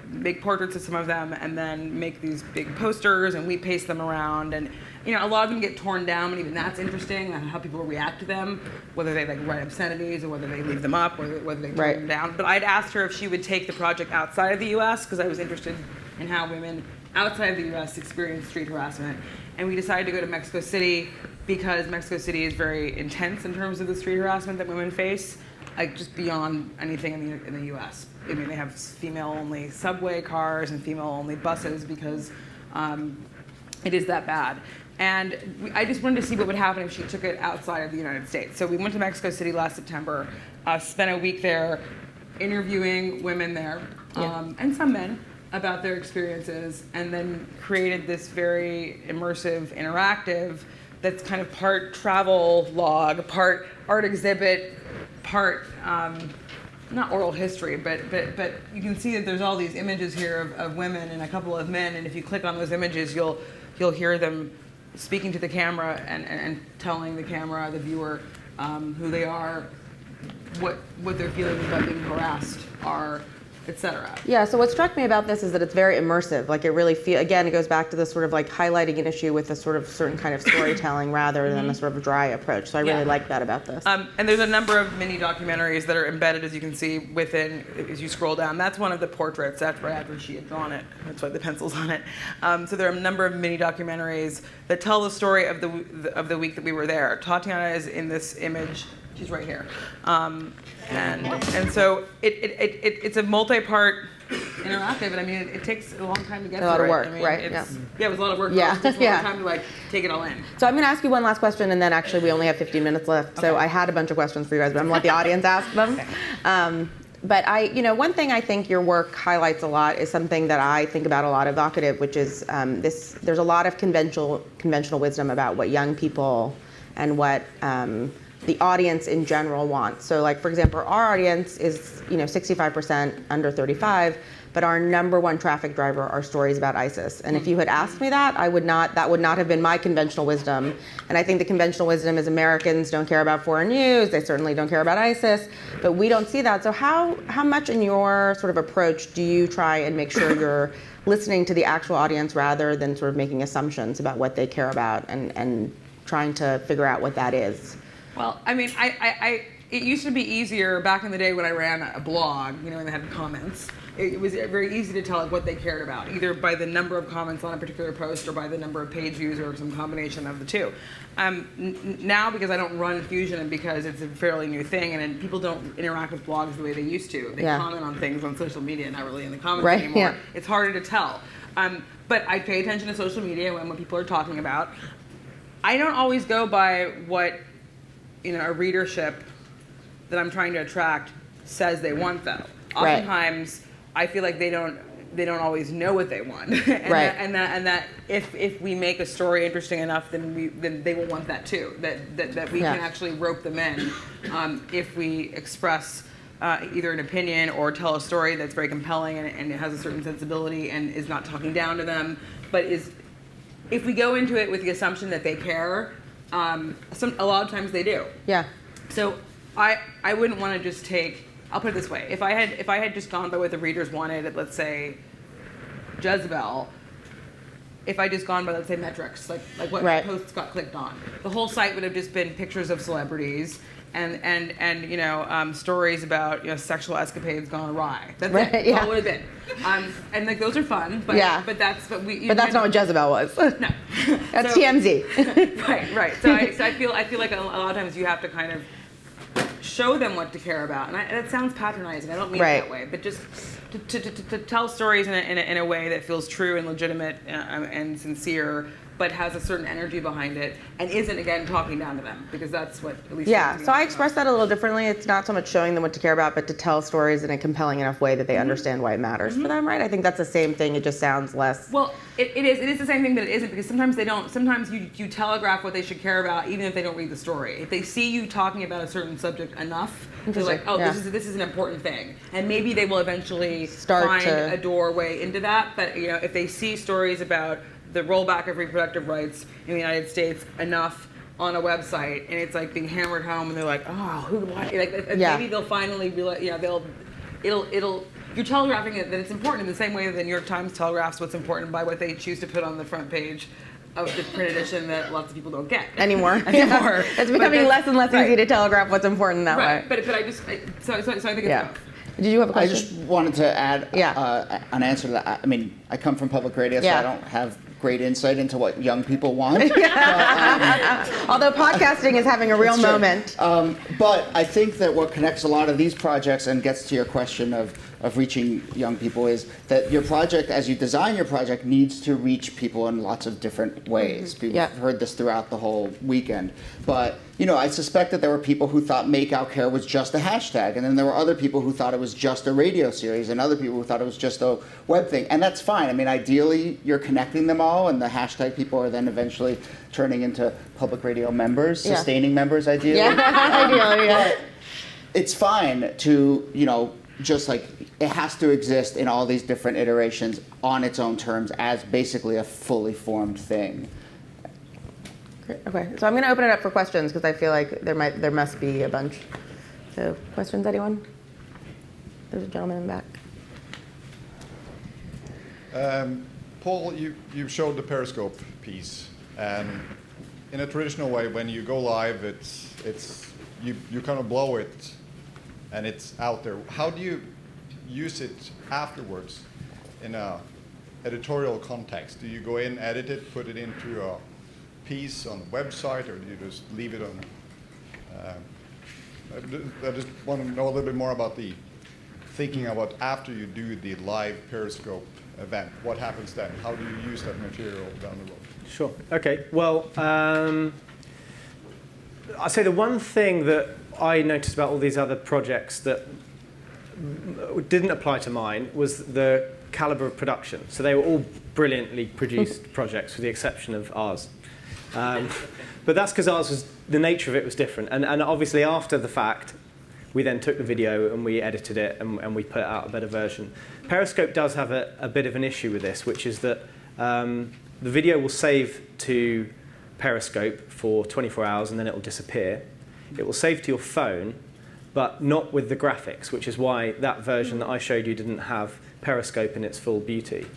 make portraits of some of them, and then make these big posters, and we paste them around. And a lot of them get torn down, but even that's interesting, how people react to them, whether they write obscenities or whether they leave them up, or whether they turn them down. But I'd asked her if she would take the project outside of the U.S., because I was interested in how women outside of the U.S. experience street harassment. And we decided to go to Mexico City because Mexico City is very intense in terms of the street harassment that women face, just beyond anything in the U.S. They have female-only subway cars and female-only buses because it is that bad. And I just wanted to see what would happen if she took it outside of the United States. So we went to Mexico City last September, spent a week there interviewing women there, and some men, about their experiences, and then created this very immersive, interactive, that's kind of part travel log, part art exhibit, part not oral history, but you can see that there's all these images here of women and a couple of men, and if you click on those images, you'll hear them speaking to the camera and telling the camera, the viewer, who they are, what their feelings about being harassed are, etc. Yeah, so what struck me about this is that it's very immersive. Like, it really again, it goes back to this sort of like highlighting an issue with a sort of certain kind of storytelling rather than a sort of dry approach. So I really like that about this. And there's a number of mini documentaries that are embedded, as you can see, within, as you scroll down. That's one of the portraits. That's right after she had drawn it. That's why the pencil's on it. So there are a number of mini documentaries that tell the story of the week that we were there. Tatiana is in this image. She's right here. And so it's a multi-part interactive, and it takes a long time to get through. A lot of work, right? Yeah, it was a lot of work. Yeah, It takes a long time to take it all in. So I'm going to ask you one last question, and then actually we only have 15 minutes left. So I had a bunch of questions for you guys, but I'm going to let the audience ask them. But one thing I think your work highlights a lot is something that I think about a lot evocative, which is there's a lot of conventional wisdom about what young people and what the audience in general wants. So, like, for example, our audience is 65% under 35, but our number one traffic driver are stories about ISIS. And if you had asked me that, that would not have been my conventional wisdom. And I think the conventional wisdom is Americans don't care about foreign news, they certainly don't care about ISIS, but we don't see that. So how much in your sort of approach do you try and make sure you're listening to the actual audience rather than sort of making assumptions about what they care about and trying to figure out what that is? Well, I mean, it used to be easier back in the day when I ran a blog, and they had comments. It was very easy to tell what they cared about, either by the number of comments on a particular post or by the number of page views or some combination of the two. Now, because I don't run Fusion and because it's a fairly new thing and people don't interact with blogs the way they used to. They comment on things on social media, not really in the comments anymore. Yeah. It's harder to tell. But I pay attention to social media and what people are talking about. I don't always go by what a readership that I'm trying to attract says they want, though. Oftentimes, I feel like they don't always know what they want, and that if we make a story interesting enough, then they will want that too. That we can actually rope them in if we express either an opinion or tell a story that's very compelling and it has a certain sensibility and is not talking down to them, but if we go into it with the assumption that they care. A lot of times they do. Yeah. So I wouldn't want to just take. I'll put it this way: if I had just gone by what the readers wanted, let's say Jezebel, if I just gone by, let's say, metrics, like what posts got clicked on, the whole site would have just been pictures of celebrities and stories about sexual escapades gone awry. That's it. That's all it would have been. And like those are fun, but that's not what Jezebel was. No, that's TMZ. Right. So I feel like a lot of times you have to kind of show them what to care about, and that sounds patronizing. I don't mean it that way, but just to tell stories in a way that feels true and legitimate and sincere, but has a certain energy behind it and isn't, again, talking down to them, because that's what at least... Yeah, so I express that a little differently. It's not so much showing them what to care about, but to tell stories in a compelling enough way that they understand why it matters for them, right? I think that's the same thing, it just sounds less... Well, it is the same thing that it isn't, because sometimes they don't, sometimes you telegraph what they should care about even if they don't read the story. If they see you talking about a certain subject enough, they're like, oh, this is an important thing. And maybe they will eventually find a doorway into that, but if they see stories about the rollback of reproductive rights in the United States enough on a website, and it's like being hammered home, and they're like, oh, maybe they'll finally realize, you're telegraphing it that it's important in the same way that the New York Times telegraphs what's important by what they choose to put on the front page of the print edition that lots of people don't get anymore. It's becoming less and less easy to telegraph what's important that way. But I just so I think it's both. Did you have a question? I just wanted to add an answer to that. I mean, I come from public radio, so I don't have great insight into what young people want. Although podcasting is having a real moment. But I think that what connects a lot of these projects and gets to your question of reaching young people is that your project, as you design your project, needs to reach people in lots of different ways. People have heard this throughout the whole weekend. But, I suspect that there were people who thought Make Out Care was just a hashtag, and then there were other people who thought it was just a radio series, and other people who thought it was just a web thing. And that's fine. I mean, ideally, you're connecting them all, and the hashtag people are then eventually turning into public radio members, sustaining members, ideally. Ideally, But it's fine to, just like it has to exist in all these different iterations on its own terms as basically a fully formed thing. Great. Okay, so I'm going to open it up for questions because I feel like there must be a bunch. So, questions, anyone? There's a gentleman in the back. Paul, you showed the Periscope piece, and in a traditional way, when you go live, you kind of blow it, and it's out there. How do you use it afterwards in a editorial context? Do you go in, edit it, put it into a piece on the website, or do you just leave it on? I just want to know a little bit more about the thinking about after you do the live Periscope event. What happens then? How do you use that material down the road? Sure. Okay. Well, I'd say the one thing that I noticed about all these other projects that didn't apply to mine was the caliber of production. So they were all brilliantly produced projects, with the exception of ours. But that's because ours was, the nature of it was different. And obviously after the fact, We then took the video and we edited it and we put out a better version. Periscope does have a bit of an issue with this, which is that the video will save to Periscope for 24 hours and then it will disappear. It will save to your phone, but not with the graphics, which is why that version that I showed you didn't have Periscope in its full beauty.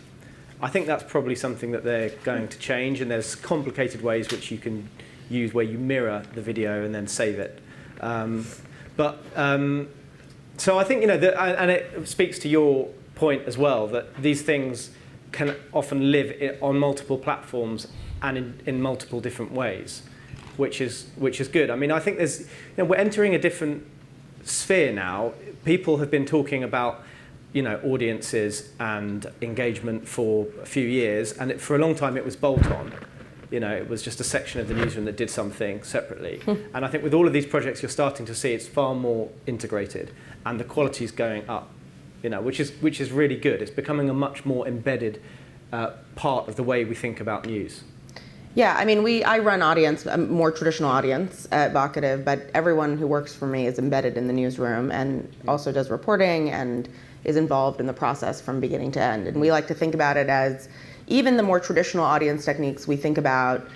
I think that's probably something that they're going to change, and there's complicated ways which you can use where you mirror the video and then save it. So I think, and it speaks to your point as well, that these things can often live on multiple platforms and in multiple different ways, which is good. I mean, I think we're entering a different sphere now. People have been talking about audiences and engagement for a few years, and for a long time it was bolt-on. It was just a section of the newsroom that did something separately. And I think with all of these projects, you're starting to see it's far more integrated, and the quality is going up, which is really good. It's becoming a much more embedded part of the way we think about news. Yeah, I mean, I run audience, a more traditional audience at Vocative, but everyone who works for me is embedded in the newsroom and also does reporting and is involved in the process from beginning to end. And we like to think about it as, even the more traditional audience techniques we think about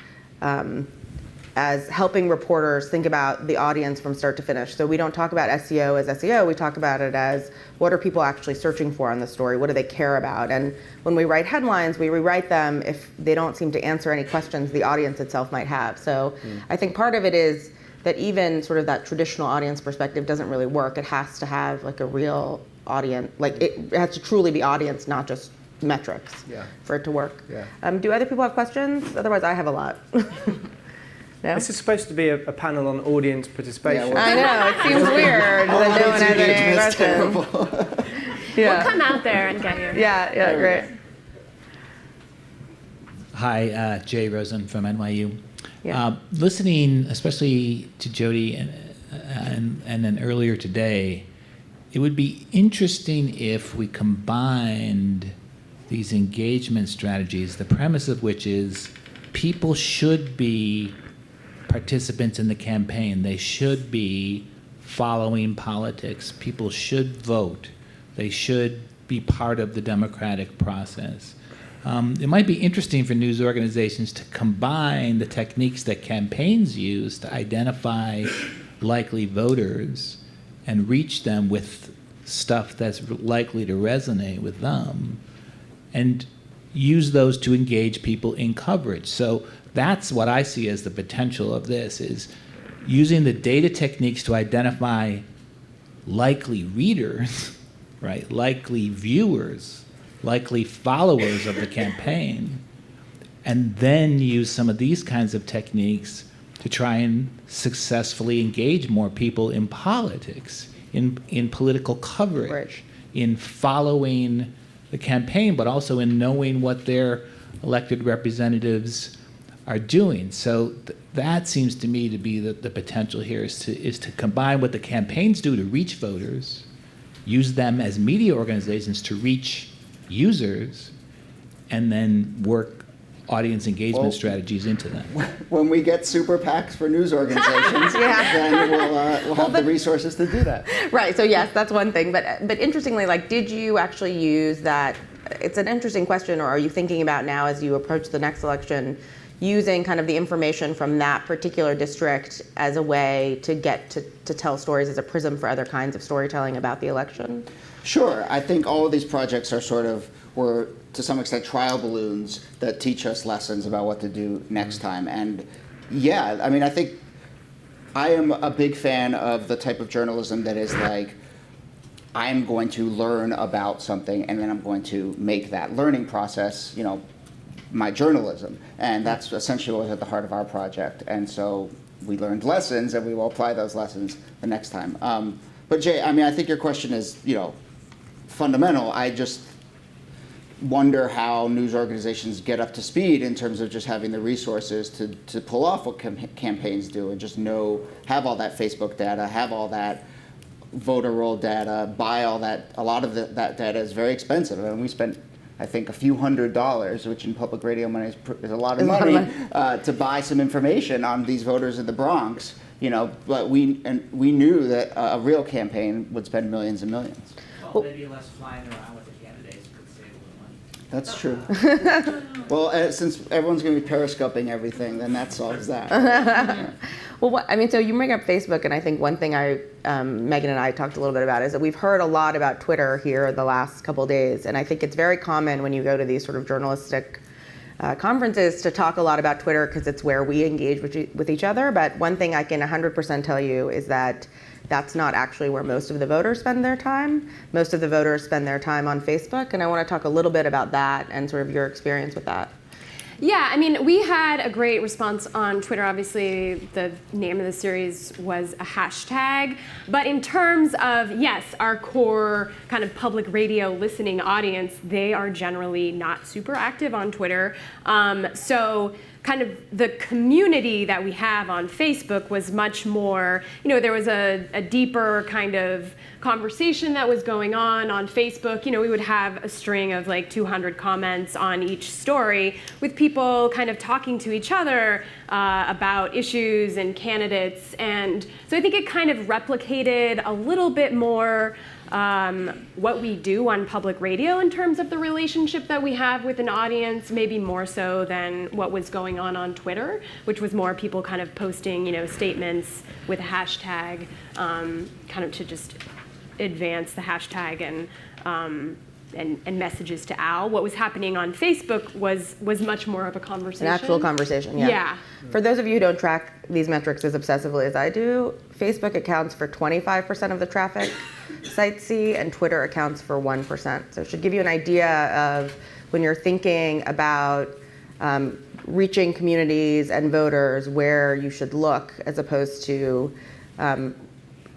as helping reporters think about the audience from start to finish. So we don't talk about SEO as SEO, we talk about it as what are people actually searching for on the story, what do they care about? And when we write headlines, we rewrite them if they don't seem to answer any questions the audience itself might have. So I think part of it is that even sort of that traditional audience perspective doesn't really work. It has to have like a real audience, like it has to truly be audience, not just metrics for it to work. Do other people have questions? Otherwise, I have a lot. No? This is supposed to be a panel on audience participation. I know, it seems weird that no one has any questions. We'll come out there and get you. Yeah, great. Hi, Jay Rosen from NYU. Yeah. Listening, especially to Jody and then earlier today, it would be interesting if we combined these engagement strategies, the premise of which is people should be participants in the campaign. They should be following politics. People should vote. They should be part of the democratic process. It might be interesting for news organizations to combine the techniques that campaigns use to identify likely voters and reach them with stuff that's likely to resonate with them, and use those to engage people in coverage. So that's what I see as the potential of this, is using the data techniques to identify likely readers, right? Likely viewers, likely followers of the campaign, and then use some of these kinds of techniques to try and successfully engage more people in politics, in political coverage, Right. in following the campaign, but also in knowing what their elected representatives are doing. So that seems to me to be the potential here, is to combine what the campaigns do to reach voters, use them as media organizations to reach users, and then work audience engagement strategies into them. When we get super PACs for news organizations, then we'll have the resources to do that. Right, so yes, that's one thing. But interestingly, like, did you actually use that? It's an interesting question, or are you thinking about now as you approach the next election, using kind of the information from that particular district as a way to get to tell stories as a prism for other kinds of storytelling about the election? Sure. I think all of these projects were to some extent trial balloons that teach us lessons about what to do next time. And yeah, I mean, I think I am a big fan of the type of journalism that is like, I'm going to learn about something and then I'm going to make that learning process, my journalism. And that's essentially what was at the heart of our project. And so we learned lessons and we will apply those lessons the next time. But Jay, I mean, I think your question is, fundamental. I just wonder how news organizations get up to speed in terms of just having the resources to pull off what campaigns do, and just have all that Facebook data, have all that voter roll data, buy all that. A lot of that data is very expensive. I mean, we spent, I think, a few $100s, which in public radio money is a lot of money, to buy some information on these voters in the Bronx But we knew that a real campaign would spend millions and millions. Well, maybe less flying around with the candidates could save a little money. That's true. Well, since everyone's going to be periscoping everything, then that solves that. Well, so you bring up Facebook, and I think one thing Megan and I talked a little bit about is that we've heard a lot about Twitter here the last couple of days, and I think it's very common when you go to these sort of journalistic conferences to talk a lot about Twitter because it's where we engage with each other. But one thing I can 100% tell you is that that's not actually where most of the voters spend their time. Most of the voters spend their time on Facebook, and I want to talk a little bit about that and sort of your experience with that. Yeah, I mean, we had a great response on Twitter. Obviously, the name of the series was a hashtag. But in terms of, yes, our core kind of public radio listening audience, they are generally not super active on Twitter. So kind of the community that we have on Facebook was much more, there was a deeper kind of conversation that was going on Facebook. We would have a string of like 200 comments on each story with people kind of talking to each other about issues and candidates. And so I think it kind of replicated a little bit more what we do on public radio in terms of the relationship that we have with an audience, maybe more so than what was going on Twitter, which was more people kind of posting, statements with a hashtag, kind of to just advance the hashtag and messages to Al. What was happening on Facebook was much more of a conversation. An actual conversation, yeah. Yeah. For those of you who don't track these metrics as obsessively as I do, Facebook accounts for 25% of the traffic sites see, and Twitter accounts for 1%. So it should give you an idea of when you're thinking about reaching communities and voters where you should look as opposed to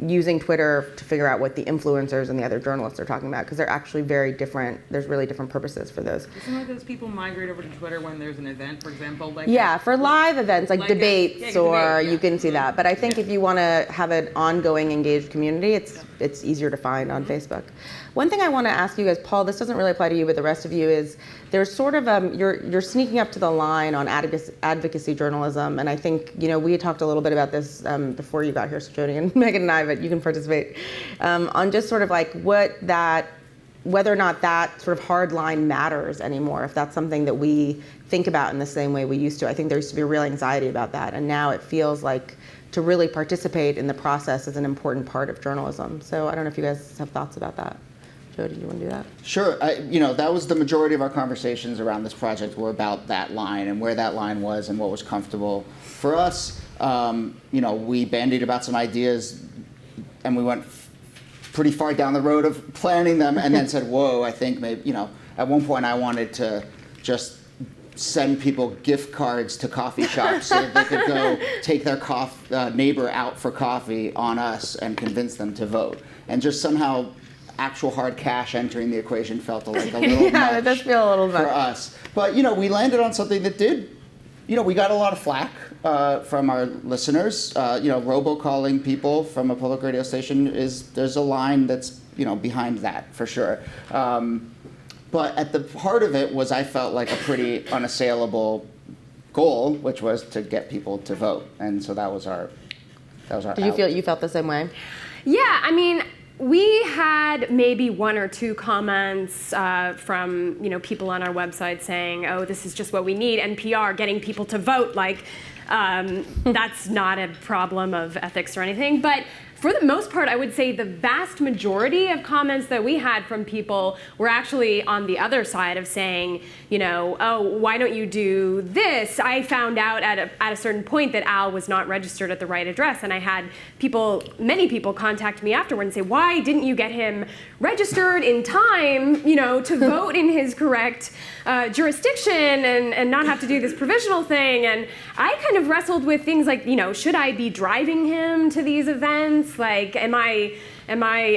using Twitter to figure out what the influencers and the other journalists are talking about, because they're actually very different. There's really different purposes for those. Some of those people migrate over to Twitter when there's an event, for example. Yeah, for live events like debates, you can see that. But I think if you want to have an ongoing engaged community, it's easier to find on Facebook. One thing I want to ask you guys, Paul, this doesn't really apply to you, but the rest of you is there's sort of you're sneaking up to the line on advocacy journalism, and I think we had talked a little bit about this before you got here, so Jody and Megan and I, but you can participate on just sort of like whether or not that sort of hard line matters anymore, if that's something that we think about in the same way we used to. I think there used to be a real anxiety about that, and now it feels like to really participate in the process is an important part of journalism. So I don't know if you guys have thoughts about that. Jody, do you want to do that? Sure. That was the majority of our conversations around this project were about that line and where that line was and what was comfortable. For us, we bandied about some ideas and we went pretty far down the road of planning them and then said, whoa, I think maybe, at one point I wanted to just send people gift cards to coffee shops so that they could go take their neighbor out for coffee on us and convince them to vote. And just somehow actual hard cash entering the equation felt like a little much that does feel a little much for us. But we landed on something that did, we got a lot of flack from our listeners. Robocalling people from a public radio station there's a line that's behind that for sure. But at the heart of it was I felt like a pretty unassailable goal, which was to get people to vote, and so that was our. Did you feel you felt the same way? Yeah, I mean, we had maybe one or two comments from people on our website saying, "Oh, this is just what we need." NPR getting people to vote, that's not a problem of ethics or anything, but. For the most part, I would say the vast majority of comments that we had from people were actually on the other side of saying, oh, why don't you do this? I found out at a certain point that Al was not registered at the right address, and I had many people contact me afterward and say, why didn't you get him registered in time, to vote in his correct jurisdiction and not have to do this provisional thing? And I kind of wrestled with things like, should I be driving him to these events? Like, am I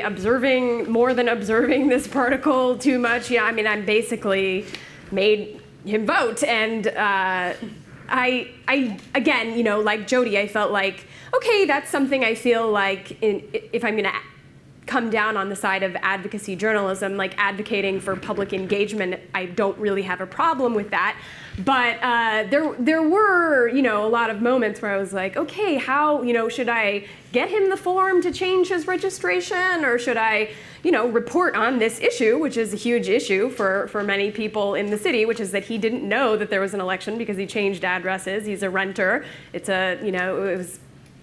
observing more than observing this particle too much? Yeah, I mean, I basically made him vote, and I again, like Jody, I felt like, okay, that's something I feel like if I'm going to come down on the side of advocacy journalism, like advocating for public engagement. I don't really have a problem with that. But there were, a lot of moments where I was like, okay, how, should I get him the form to change his registration, or should I, report on this issue, which is a huge issue for many people in the city, which is that he didn't know that there was an election because he changed addresses. He's a renter. It's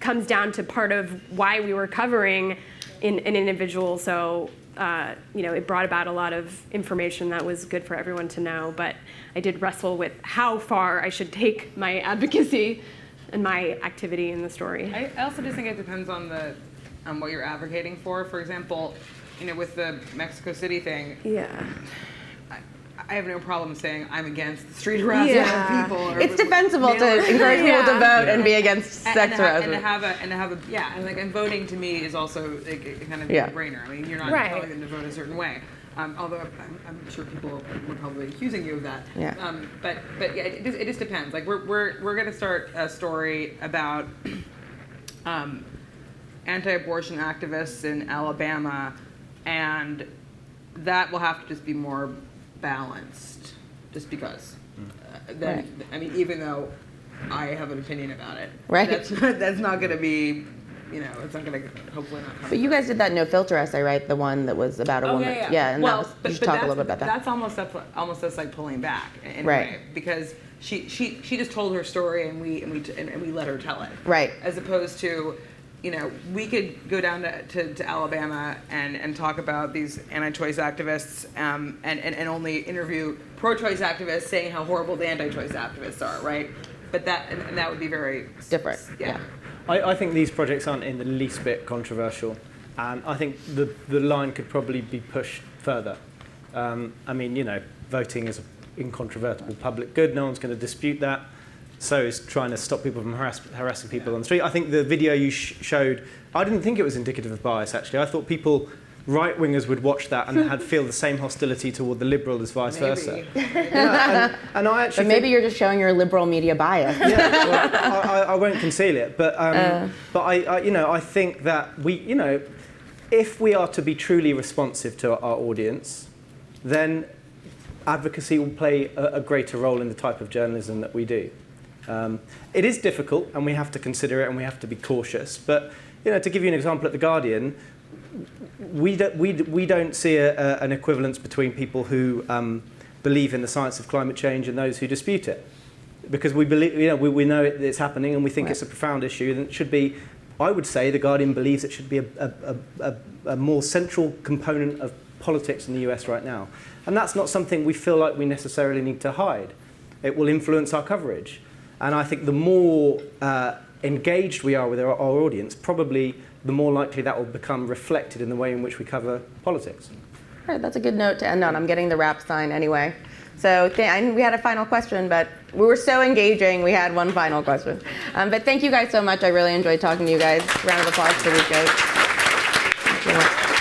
comes down to part of why we were covering an individual. So, it brought about a lot of information that was good for everyone to know. But I did wrestle with how far I should take my advocacy and my activity in the story. I also just think it depends on what you're advocating for. For example, with the Mexico City thing. Yeah. I have no problem saying I'm against street harassment of people. Or It's defensible to encourage people to vote and be against sex harassment. And voting to me is also a kind of a brainer. I mean, you're not telling them to vote a certain way. Although I'm sure people were probably accusing you of that. Yeah. But yeah, it just depends. Like we're going to start a story about anti-abortion activists in Alabama, and that will have to just be more balanced, just because. I mean, even though I have an opinion about it, that's not going to be. It's not going to hopefully not come. But you guys did that No Filter essay, right? The one that was about a woman. Yeah. And you should talk a little bit about that. That's almost us like pulling back in a Right. way, because she just told her story and we let her tell it. Right. As opposed to, we could go down to Alabama and talk about these anti-choice activists and only interview pro-choice activists saying how horrible the anti-choice activists are, right? But that would be very different. Yeah. I think these projects aren't in the least bit controversial, and I think the line could probably be pushed further. Voting is an incontrovertible public good. No one's going to dispute that. So is trying to stop people from harassing people on the street. I think the video you showed, I didn't think it was indicative of bias, actually. I thought right-wingers would watch that and feel the same hostility toward the liberal as vice versa. And I actually But maybe you're just showing your liberal media bias. I won't conceal it, but I think that if we are to be truly responsive to our audience, then advocacy will play a greater role in the type of journalism that we do. It is difficult, and we have to consider it, and we have to be cautious. But to give you an example, at The Guardian, we don't see an equivalence between people who believe in the science of climate change and those who dispute it, because we believe, we know it's happening, and we think it's a profound issue, and it should be. I would say The Guardian believes it should be a more central component of politics in the US right now, and that's not something we feel like we necessarily need to hide. It will influence our coverage, and I think the more engaged we are with our audience, probably the more likely that will become reflected in the way in which we cover politics. All right, that's a good note to end on. I'm getting the wrap sign anyway. So we had a final question, but we were so engaging, we had one final question. But thank you guys so much. I really enjoyed talking to you guys. Round of applause for these guys. Thank you.